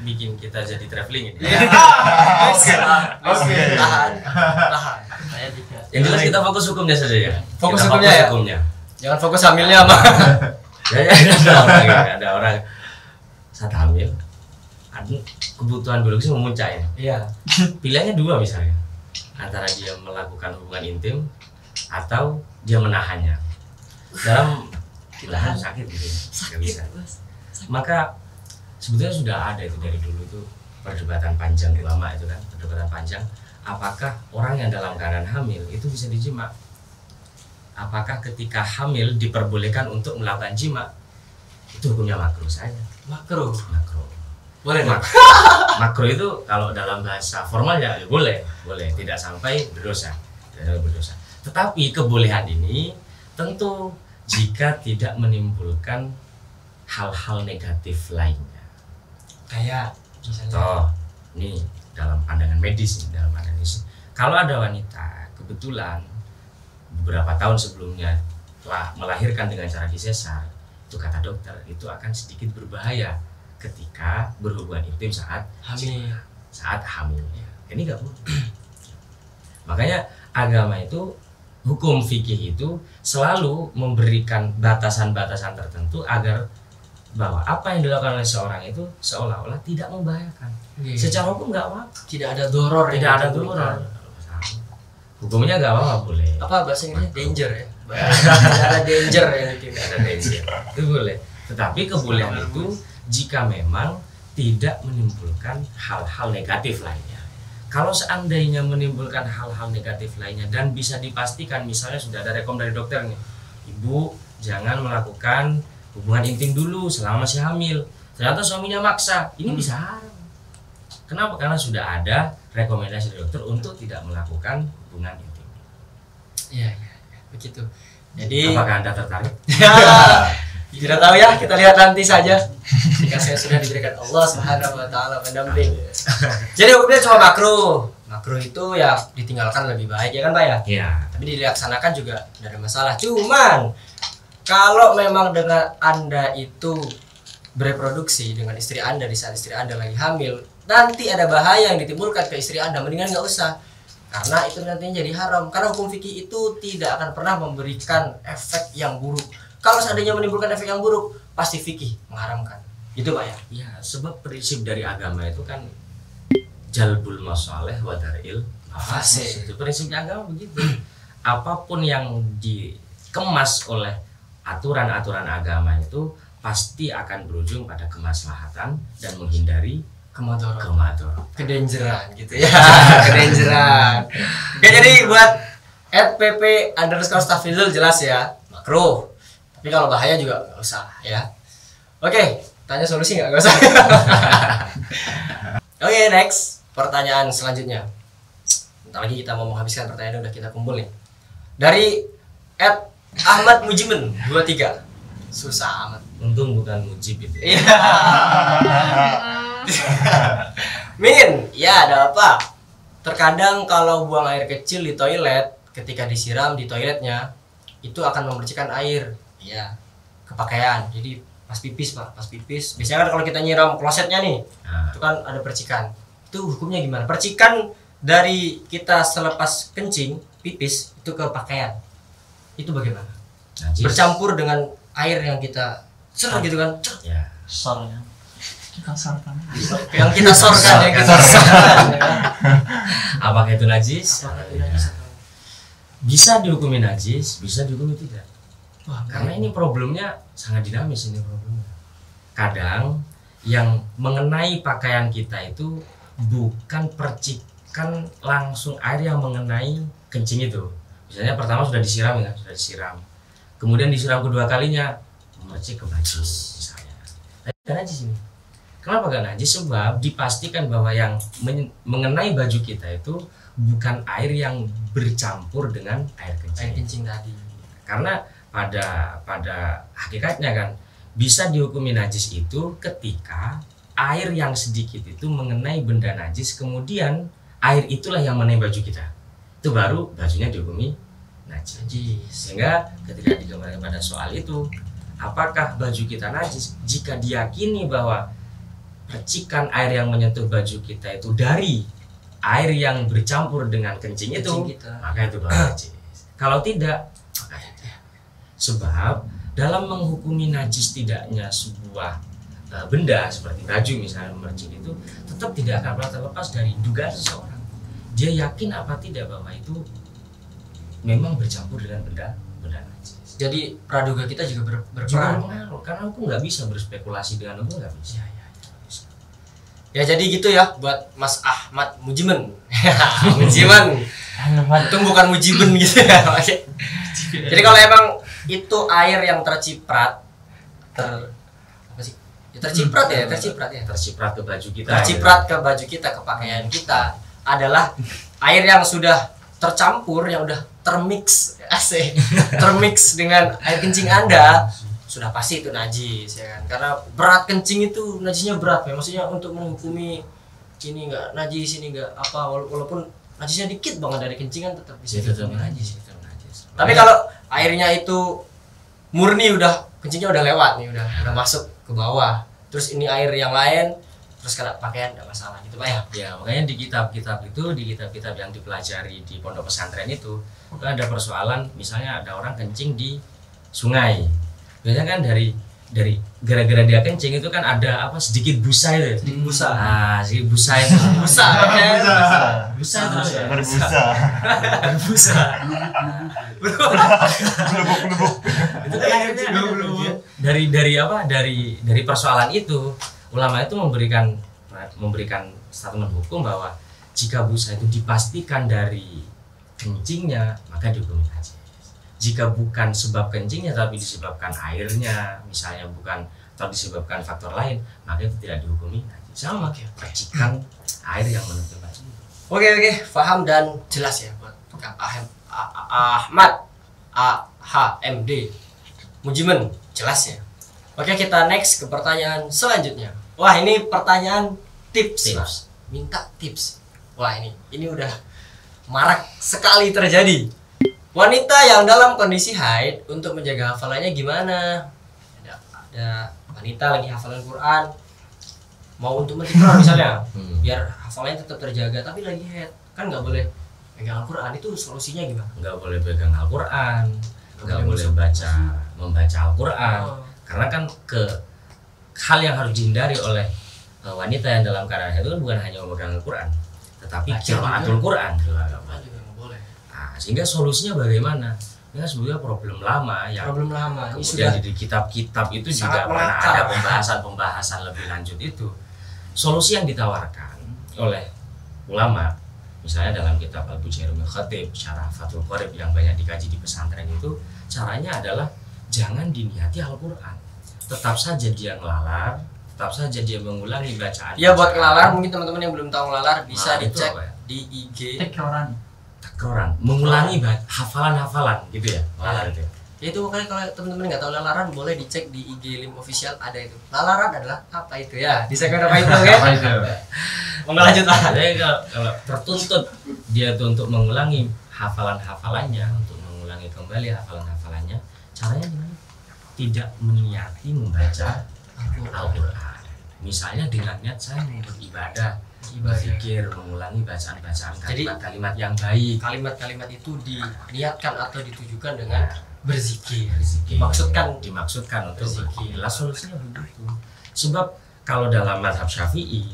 bikin kita jadi traveling ini. Oke. Tahan. Saya tidak. Yang jelas kita fokus hukumnya saja ya. Fokus Kita hukumnya ya? hukumnya. Jangan fokus hamilnya Pak. Ya, ada orang saat hamil, ada kebutuhan biologis memuncak ya. Iya. Pilihannya dua misalnya, antara dia melakukan hubungan intim atau dia menahannya. Dalam lahan sakit gitu ya, nggak bisa. Maka sebetulnya sudah ada itu dari dulu tuh perdebatan panjang ulama itu kan, perdebatan panjang. Apakah orang yang dalam keadaan hamil itu bisa dijima? Apakah ketika hamil diperbolehkan untuk melakukan jima? Itu hukumnya makruh saja. Makruh. Makruh. Boleh Pak. Makruh itu kalau dalam bahasa formalnya ya boleh, tidak sampai berdosa, Tetapi kebolehan ini tentu jika tidak menimbulkan hal-hal negatif lainnya. Kayak misalnya. Contoh, ini dalam pandangan medis, kalau ada wanita kebetulan beberapa tahun sebelumnya telah melahirkan dengan cara disesar, itu kata dokter itu akan sedikit berbahaya ketika berhubungan intim saat hamil. Ini nggak boleh. Makanya agama itu, hukum fikih itu selalu memberikan batasan-batasan tertentu agar bahwa apa yang dilakukan oleh seorang itu seolah-olah tidak membahayakan. Secara hukum nggak apa-apa. Tidak ada doror. Tidak ada doror. Hukumnya nggak apa-apa, boleh. Apa bahasa Inggrisnya? Danger ya. Tidak ada danger ya. Tidak ada danger. Itu boleh. Tetapi kebolehan itu jika memang tidak menimbulkan hal-hal negatif lainnya. Kalau seandainya menimbulkan hal-hal negatif lainnya dan bisa dipastikan, misalnya sudah ada rekom dari dokter nih, ibu jangan melakukan hubungan intim dulu selama masih hamil. Ternyata suaminya maksa, ini bisa haram. Kenapa? Karena sudah ada rekomendasi dari dokter untuk tidak melakukan hubungan intim. Iya, begitu. Jadi apakah Anda tertarik? Tidak tahu ya, kita lihat nanti saja. Jika saya sudah diberikan Allah Subhanahu wa taala pendamping. Jadi hukumnya cuma makruh. Makruh itu ya ditinggalkan lebih baik ya kan Pak ya? Iya. Tapi dilaksanakan juga tidak ada masalah. Cuman kalau memang dengan Anda itu bereproduksi dengan istri Anda di saat istri Anda lagi hamil, nanti ada bahaya yang ditimbulkan ke istri Anda, mendingan nggak usah. Karena itu nantinya jadi haram. Karena hukum fikih itu tidak akan pernah memberikan efek yang buruk. Kalau seandainya menimbulkan efek yang buruk, pasti fikih mengharamkan. Gitu Pak ya? Ya, sebab prinsip dari agama itu kan jalbul masalih wa daril mafasid. Itu prinsipnya agama begitu. Apapun yang dikemas oleh aturan-aturan agama itu pasti akan berujung pada kemaslahatan dan menghindari kemadoran, kedangeran gitu ya. Kedangeran. Oke, jadi buat @pp_stafizul jelas ya, makruh. Tapi kalau bahaya juga nggak usah ya. Oke, tanya solusi nggak usah. Oke, next pertanyaan selanjutnya. Bentar lagi kita mau menghabiskan pertanyaan, udah kita kumpul nih. Dari @ahmad_mujimen 23. Susah amat. untung bukan mujib itu. Iya. Min, ya ada apa? Terkadang kalau buang air kecil di toilet, ketika disiram di toiletnya, itu akan memercikan air. Iya, ke pakaian. Jadi pas pipis Pak, pas pipis. Biasanya kan kalau kita nyiram klosetnya nih, itu kan ada percikan. Itu hukumnya gimana? Percikan dari kita selepas kencing, pipis, itu ke pakaian. Itu bagaimana? Najis. Bercampur dengan air yang kita gitu kan? Ya. Sornya kita sorkan. Yang kita sorkan, yang kita sorkan. Apakah itu najis? Apakah itu najis? Bisa dihukumi najis, bisa dihukumi tidak. Wah, Karena ini problemnya sangat dinamis ini problemnya. Kadang yang mengenai pakaian kita itu bukan percikan langsung air yang mengenai kencing itu. Misalnya pertama sudah disiram ya, sudah disiram. Kemudian disiram kedua kalinya memercik ke baju misalnya. Nah, itu najis ini. Kenapa gak najis? Sebab dipastikan bahwa yang mengenai baju kita itu bukan air yang bercampur dengan air kencing. air kencing tadi. Karena pada hakikatnya kan bisa dihukumi najis itu ketika air yang sedikit itu mengenai benda najis, kemudian air itulah yang mengenai baju kita, itu baru bajunya dihukumi najis. Sehingga ketika digambarkan pada soal itu, apakah baju kita najis jika diyakini bahwa percikan air yang menyentuh baju kita itu dari air yang bercampur dengan kencing itu, maka itu baru najis. Kalau tidak, maka tidak. Sebab dalam menghukumi najis tidaknya sebuah benda seperti baju misalnya mercik itu tetap tidak akan pernah terlepas dari dugaan seseorang. Dia yakin apa tidak bahwa itu memang bercampur dengan benda najis. Jadi praduga kita juga Juga berperan. berpengaruh, karena aku nggak bisa berspekulasi dengan aku, nggak bisa. Ya jadi gitu ya buat Mas Ahmad Mujimen. Mujimen. Itu bukan Mujiben gitu ya. Jadi kalau emang itu air yang terciprat apa sih? Ya, terciprat Terciprat ke baju kita. Terciprat ke baju kita, ke pakaian kita adalah air yang sudah tercampur, yang udah termix, termix dengan air kencing Anda, sudah pasti itu najis ya kan. Karena berat kencing itu najisnya berat ya. Maksudnya untuk menghukumi ini enggak najis, ini enggak apa, walaupun najisnya dikit banget dari kencingan tetap bisa dihukumi najis. Tapi kalau airnya itu murni, udah kencingnya udah lewat nih, udah masuk ke bawah, terus ini air yang lain terus kena pakaian, enggak masalah gitu Pak ya. Ya, makanya di kitab-kitab itu, di kitab-kitab yang dipelajari di pondok pesantren itu ada persoalan, misalnya ada orang kencing di sungai. Biasanya kan dari gara-gara dia kencing itu kan ada apa sedikit busa itu. Sedikit busa. Ah, sedikit busa itu. Busa. Busa terus ya. Berbusa. Busa. Belubuk-belubuk. Itu kan akhirnya dari persoalan itu ulama itu memberikan statement hukum bahwa jika busa itu dipastikan dari kencingnya maka dihukumi najis. Jika bukan sebab kencingnya tapi disebabkan airnya misalnya, bukan atau disebabkan faktor lain, maka itu tidak dihukumi najis. Sama kayak percikan air yang menyentuh baju. Oke, paham dan jelas ya buat Kang Ahmad AHMD Mujimen, jelas ya. Oke, kita next ke pertanyaan selanjutnya. Wah, ini pertanyaan tips. Pak. Minta tips. Wah, ini udah marak sekali terjadi. wanita yang dalam kondisi haid untuk menjaga hafalannya gimana? Ada wanita lagi hafalan Quran, mau untuk mentikrar misalnya, biar hafalannya tetap terjaga, tapi lagi haid, kan nggak boleh pegang Al-Quran. Itu solusinya gimana? Nggak boleh pegang Al-Quran, nggak boleh membaca Al-Quran, karena kan hal yang harus dihindari oleh wanita yang dalam keadaan haid itu kan bukan hanya memegang Al-Quran, tetapi qiraatul Quran. Nah, sehingga solusinya bagaimana? Ini sebenarnya problem lama yang kemudian di kitab-kitab itu juga pernah ada pembahasan lebih lanjut itu. Solusi yang ditawarkan oleh ulama, misalnya dalam kitab Al-Bujairul Khatib, Syarah Fathul Qorib yang banyak dikaji di pesantren itu, caranya adalah jangan diniati Al-Quran. Tetap saja dia ngelalar, tetap saja dia mengulangi bacaan. Ya buat ngelalar, mungkin teman-teman yang belum tahu ngelalar bisa dicek di IG. Takroran, mengulangi hafalan-hafalan gitu ya, ngelalar itu. Ya itu makanya kalau teman-teman nggak tahu lalaran boleh dicek di IG Lim Official, ada itu. Lalaran adalah apa itu ya? Di segmen apa itu kan? Mau lanjut lah. Jadi kalau tertuntut dia tuh untuk mengulangi hafalan-hafalannya, untuk mengulangi kembali hafalan-hafalannya, caranya gimana? Tidak meniati membaca Al-Quran. Misalnya dengan niat saya mau beribadah, berzikir, mengulangi bacaan-bacaan kalimat-kalimat yang baik. Kalimat-kalimat itu diniatkan atau ditujukan dengan berzikir. Dimaksudkan untuk berzikir. Lah solusinya begitu. Sebab kalau dalam mazhab Syafi'i,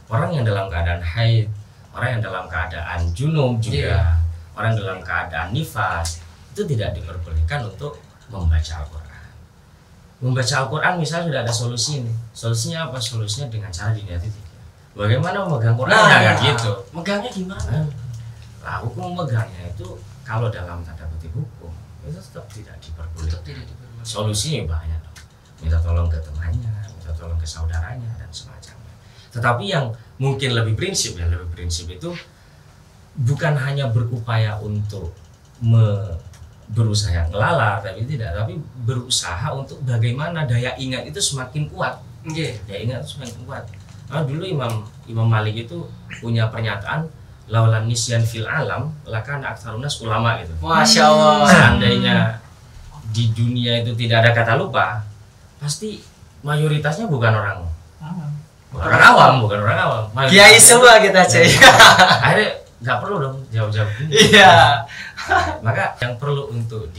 orang yang dalam keadaan haid, orang yang dalam keadaan junub juga, orang yang dalam keadaan nifas, itu tidak diperbolehkan untuk membaca Al-Quran. Membaca Al-Quran misalnya sudah ada solusi nih. Solusinya apa? Solusinya dengan cara diniati zikir. Bagaimana memegang Quran? Nah, gitu. Megangnya gimana? Lah hukum memegangnya itu kalau dalam tanda kutip hukum itu tetap tidak diperbolehkan. Solusinya banyak dong. Minta tolong ke temannya, minta tolong ke saudaranya dan semacamnya. Tetapi yang mungkin lebih prinsip itu bukan hanya berupaya untuk berusaha ngelalar, tapi berusaha untuk bagaimana daya ingat itu semakin kuat. Daya ingat itu semakin kuat. Nah, dulu Imam Malik itu punya pernyataan laulan nisyan fil alam lakana aktsarunas ulama gitu. Masya Allah. Seandainya di dunia itu tidak ada kata lupa, pasti mayoritasnya bukan orang awam. Kiai semua kita cuy. Akhirnya nggak perlu dong jauh-jauh. Iya. Maka yang perlu untuk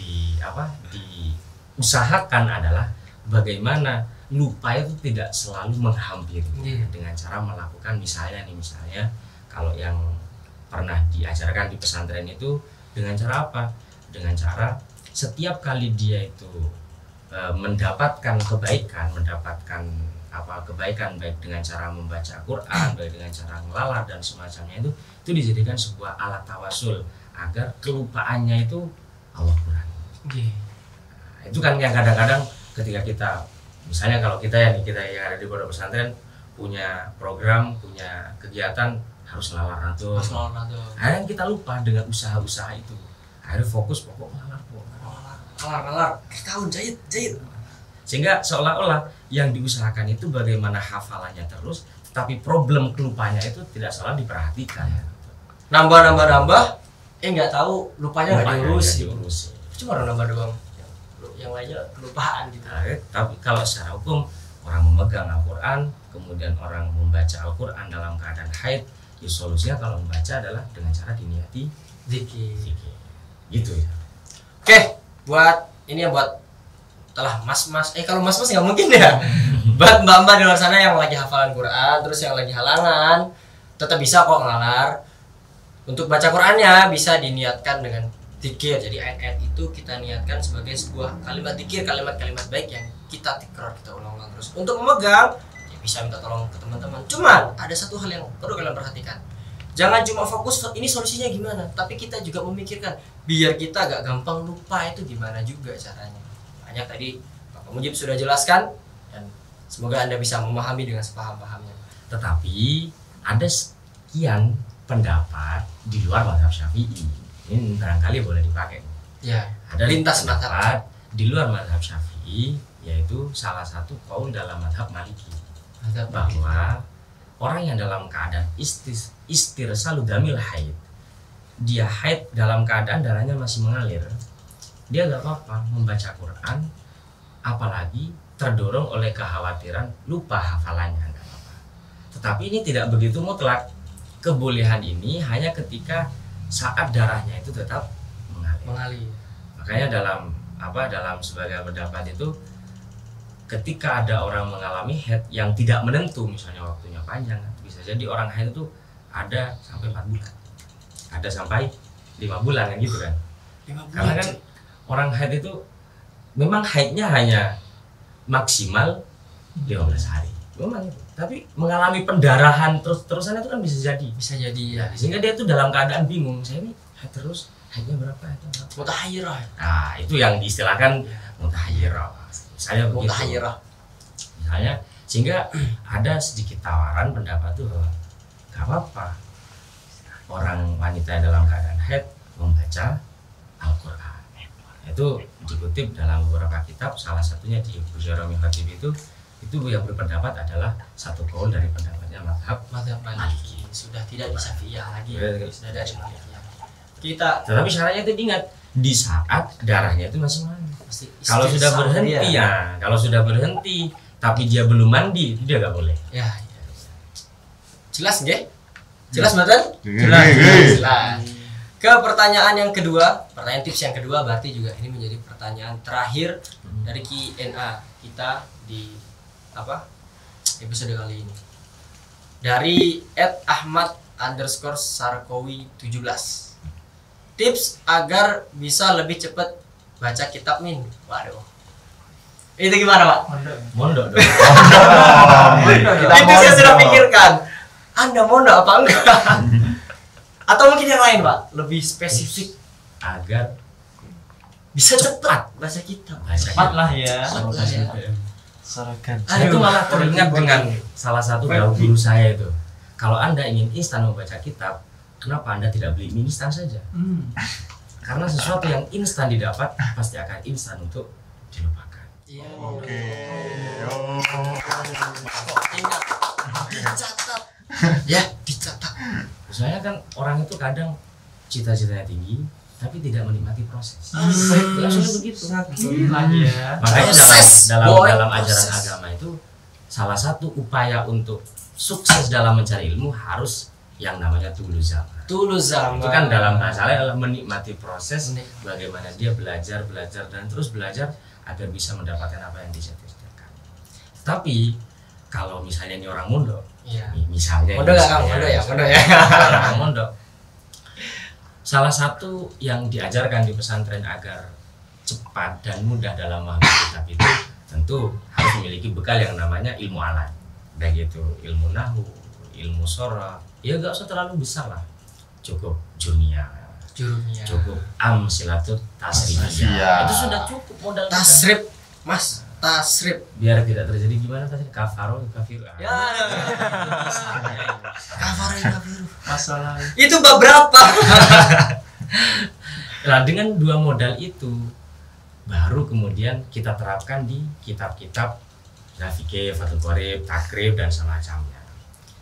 diusahakan adalah bagaimana lupa itu tidak selalu menghampiri dengan cara melakukan misalnya kalau yang pernah diajarkan di pesantren itu dengan cara apa? Dengan cara setiap kali dia itu mendapatkan kebaikan baik dengan cara membaca Quran, baik dengan cara ngelalar dan semacamnya itu dijadikan sebuah alat tawasul agar kelupaannya itu Allah kurangi. Nah, itu kan yang kadang-kadang ketika kita misalnya kalau kita yang ada di pondok pesantren punya program, punya kegiatan harus ngelalar nato. Akhirnya kita lupa dengan usaha-usaha itu. Akhirnya fokus pokok ngelalar. Tahun jahit. Sehingga seolah-olah yang diusahakan itu bagaimana hafalannya terus, tapi problem kelupanya itu tidak selalu diperhatikan. Nambah, nggak tahu lupanya nggak diurusi. Cuma nambah doang. Yang lainnya kelupaan gitu. Nah, tapi kalau secara hukum orang memegang Al-Quran, kemudian orang membaca Al-Quran dalam keadaan haid, ya solusinya kalau membaca adalah dengan cara diniati zikir. Gitu ya. Oke, buat mas-mas, kalau mas-mas nggak mungkin ya. Buat mbak-mbak di luar sana yang lagi hafalan Quran, terus yang lagi halangan, tetap bisa kok ngelalar. Untuk baca Qurannya bisa diniatkan dengan zikir. Jadi ayat-ayat itu kita niatkan sebagai sebuah kalimat zikir, kalimat-kalimat baik yang kita tikrar, kita ulang-ulang terus. Untuk memegang, ya bisa minta tolong ke teman-teman. Cuman ada satu hal yang perlu kalian perhatikan. Jangan cuma fokus ini solusinya gimana, tapi kita juga memikirkan biar kita gak gampang lupa itu gimana juga caranya. Banyak tadi Pak Mujib sudah jelaskan dan semoga Anda bisa memahami dengan sepaham-pahamnya. Tetapi ada sekian pendapat di luar mazhab Syafi'i. Ini barangkali boleh dipakai. Ya, ada lintas pendapat di luar mazhab Syafi'i, yaitu salah satu kaul dalam mazhab Maliki, bahwa orang yang dalam keadaan istirsalu damil haid, dia haid dalam keadaan darahnya masih mengalir, dia nggak apa-apa membaca Quran, apalagi terdorong oleh kekhawatiran lupa hafalannya, nggak apa-apa. Tetapi ini tidak begitu mutlak. Kebolehan ini hanya ketika saat darahnya itu tetap mengalir. Makanya dalam sebagai pendapat itu, ketika ada orang mengalami haid yang tidak menentu, misalnya waktunya panjang, bisa jadi orang haid itu ada sampai 4 bulan, ada sampai 5 bulan kan gitu kan. 5 bulan. Karena kan orang haid itu memang haidnya hanya maksimal 15 hari. Memang itu. Tapi mengalami pendarahan terus-terusan itu kan bisa jadi. Ya. Sehingga dia itu dalam keadaan bingung, saya ini haid terus, haidnya berapa? Mutahayyirah. Nah, itu yang diistilahkan mutahayyirah. Misalnya begitu. Mutahayyirah. Misalnya, sehingga ada sedikit tawaran pendapat tuh bahwa gak apa-apa orang wanita yang dalam keadaan haid membaca Al-Quran. Itu dikutip dalam beberapa kitab, salah satunya di Bujarami Khatib itu yang berpendapat adalah satu kaul dari pendapatnya mazhab Maliki. Sudah tidak bisa Syafi'iyah lagi. Sudah dari Malikiyah. Tetapi syaratnya itu diingat, di saat darahnya itu masih mandi. Kalau Istisna sudah berhenti kalau sudah berhenti tapi dia belum mandi, itu dia nggak boleh. Ya. Jelas nggih? Jelas betul? Jelas. Ke pertanyaan yang kedua, pertanyaan tips yang kedua berarti juga ini menjadi pertanyaan terakhir dari Q&A kita di episode kali ini. Dari @ahmad_sarkowi17. Tips agar bisa lebih cepat baca kitab min. Waduh. Itu gimana, Pak? Mondok dong. Itu saya sudah pikirkan. Anda mondok apa enggak? Atau mungkin yang lain, Pak, lebih spesifik Agar bisa cepat baca kitab. Cepat lah ya. Saya itu malah teringat dengan salah satu guru saya itu. Kalau Anda ingin instan membaca kitab, kenapa Anda tidak beli mie instan saja? Karena sesuatu yang instan didapat pasti akan instan untuk dilupakan. Iya. Oke. Ingat, dicatat. Ya, dicatat. Saya kan orang itu kadang cita-citanya tinggi, tapi tidak menikmati proses. Ya sudah begitu. Ya. Makanya Proses, dalam proses. ajaran agama itu salah satu upaya untuk sukses dalam mencari ilmu harus yang namanya tuluzama. Tuluzama. Itu kan dalam bahasa lain adalah menikmati proses, bagaimana dia belajar dan terus belajar agar bisa mendapatkan apa yang disediakan. Tapi kalau misalnya ini orang mondok, misalnya Mondok nggak kamu? Mondok ya. Orang mondok, salah satu yang diajarkan di pesantren agar cepat dan mudah dalam memahami kitab itu tentu harus memiliki bekal yang namanya ilmu alat, baik itu ilmu nahwu, ilmu sorah, ya nggak usah terlalu besar lah, cukup jurnia, cukup amsilatut tasrifiyah, itu sudah cukup modal kita. Tasrif, Mas, tasrif. Biar tidak terjadi gimana tadi kafaro kafir. Ya. Kafaru. Masalah. Itu bab berapa? Nah, dengan dua modal itu baru kemudian kita terapkan di kitab-kitab Fikih, Fathul Qorib, Takrib dan semacamnya.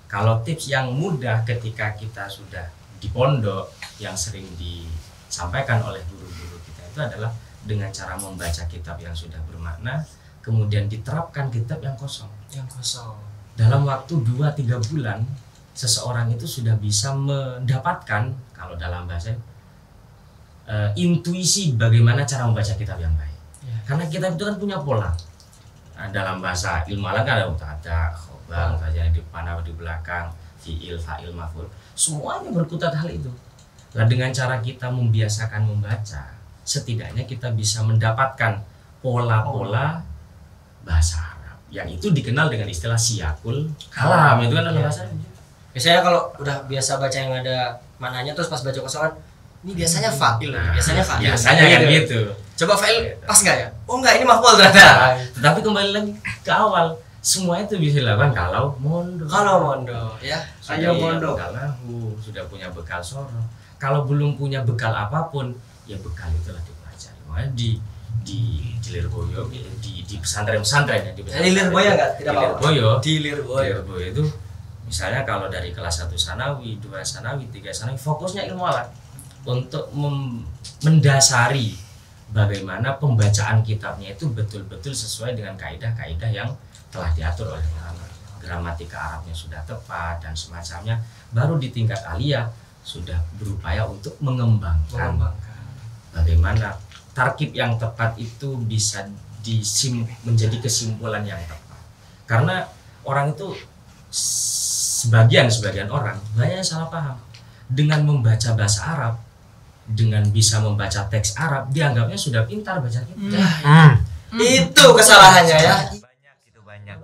Kalau tips yang mudah ketika kita sudah di pondok yang sering disampaikan oleh guru-guru kita itu adalah dengan cara membaca kitab yang sudah bermakna, kemudian diterapkan kitab yang kosong. Dalam waktu 2-3 bulan seseorang itu sudah bisa mendapatkan, kalau dalam bahasa intuisi bagaimana cara membaca kitab yang baik. Karena kitab itu kan punya pola. Nah, dalam bahasa ilmu alam kan ada mubtada, khobar, mubtada di depan atau di belakang, fiil, fa'il, maf'ul. Semuanya berkutat hal itu. Nah, dengan cara kita membiasakan membaca, setidaknya kita bisa mendapatkan pola-pola bahasa Arab yang itu dikenal dengan istilah siyakul kalam. Itu kan bahasa Arab. Biasanya kalau udah biasa baca yang ada mananya terus pas baca kosongan, ini biasanya fa'il, biasanya kan gitu. Coba fa'il pas nggak ya? Oh nggak, ini maf'ul ternyata. Tetapi kembali lagi ke awal, semua itu bisa dilakukan kalau mondok. Ya. Sudah punya bekal nahwu, sudah punya bekal soroh. Kalau belum punya bekal apapun, ya bekal itulah dipelajari. Makanya di Lirboyo, di pesantren-pesantren ya, di pesantren. Lirboyo nggak? Tidak apa-apa. Di Lirboyo itu misalnya kalau dari kelas 1 sanawi, 2 sanawi, 3 sanawi, fokusnya ilmu alat. untuk mendasari bagaimana pembacaan kitabnya itu betul-betul sesuai dengan kaidah-kaidah yang telah diatur oleh ulama. Gramatika Arabnya sudah tepat dan semacamnya. Baru di tingkat aliyah sudah berupaya untuk mengembangkan bagaimana tarkib yang tepat itu bisa menjadi kesimpulan yang tepat. Karena orang itu sebagian orang banyak yang salah paham. Dengan membaca bahasa Arab, dengan bisa membaca teks Arab, dianggapnya sudah pintar baca kitab. Itu kesalahannya ya.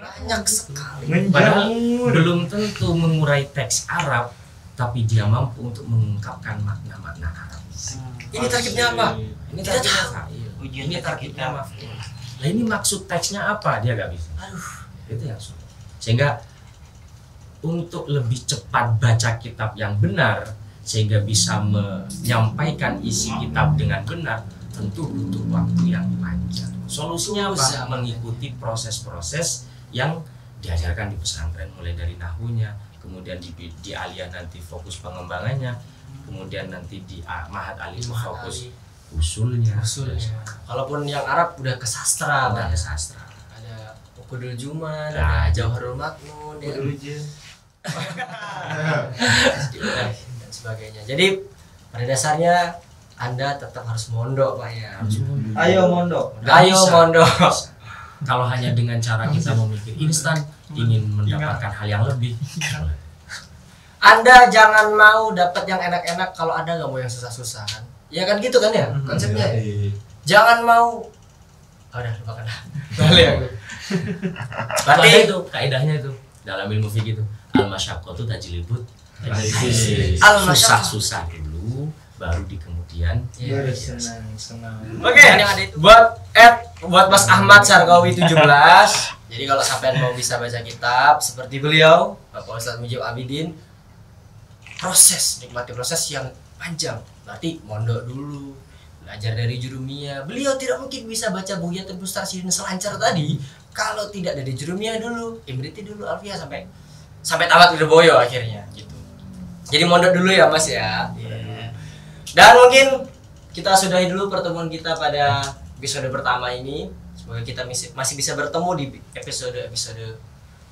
Banyak sekali. Padahal belum tentu mengurai teks Arab, tapi dia mampu untuk mengungkapkan makna-makna Arab. Ini tarkibnya apa? Ini tarkibnya fa'il. Ini tarkibnya maf'ul. Nah ini maksud teksnya apa? Dia gak bisa. Itu yang sulit. Sehingga untuk lebih cepat baca kitab yang benar, sehingga bisa menyampaikan isi kitab dengan benar, tentu butuh waktu yang panjang. Solusinya apa? Mengikuti proses-proses yang diajarkan di pesantren, mulai dari nahwunya, kemudian di aliyah nanti fokus pengembangannya, kemudian nanti di mahat aliyah fokus usulnya. Kalaupun yang Arab udah ke sastra, udah ke sastra. Ada Ukudul Juman, Nah, ada Jauharul Maknun, dan sebagainya. Jadi pada dasarnya Anda tetap harus mondok, Pak ya. Ayo mondok. Ayo mondok. Kalau hanya dengan cara kita memikir instan, ingin mendapatkan hal yang lebih, Anda jangan mau dapat yang enak-enak kalau Anda nggak mau yang susah-susah kan? Ya kan gitu kan ya konsepnya. Jangan mau. Udah lupakan lah. Berarti itu kaidahnya itu dalam ilmu fikih itu al-masyaqqatu tajlibut susah-susah dulu baru di kemudian senang. Oke. Buat Mas Ahmad Sarkawi 17. Jadi kalau sampean mau bisa baca kitab seperti beliau, Bapak Ustadz Mujib Abidin, nikmati proses yang panjang. Berarti mondok dulu, belajar dari Jurumiyah. Beliau tidak mungkin bisa baca Bughyatul Mustarsyidin selancar tadi kalau tidak dari Jurumiyah dulu, Imriti dulu, Alfiyah sampai tamat Lirboyo akhirnya gitu. Jadi mondok dulu ya Mas ya. Dan mungkin kita sudahi dulu pertemuan kita pada episode pertama ini. Semoga kita masih bisa bertemu di episode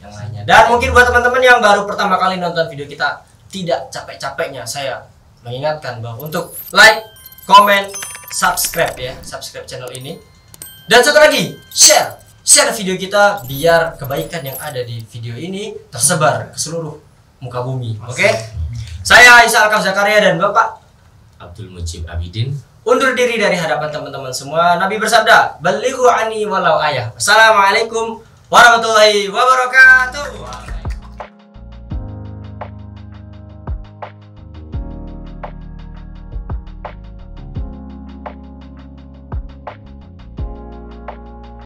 yang lainnya. Dan mungkin buat teman-teman yang baru pertama kali nonton video kita, tidak capek-capeknya saya mengingatkan bahwa untuk like, comment, subscribe channel ini. Dan satu lagi, share video kita biar kebaikan yang ada di video ini tersebar ke seluruh muka bumi. Oke? Saya Isa Alkaf Zakaria dan Bapak Abdul Mujib Abidin undur diri dari hadapan teman-teman semua. Nabi bersabda, "Balighu anni walau ayah." Assalamualaikum warahmatullahi wabarakatuh.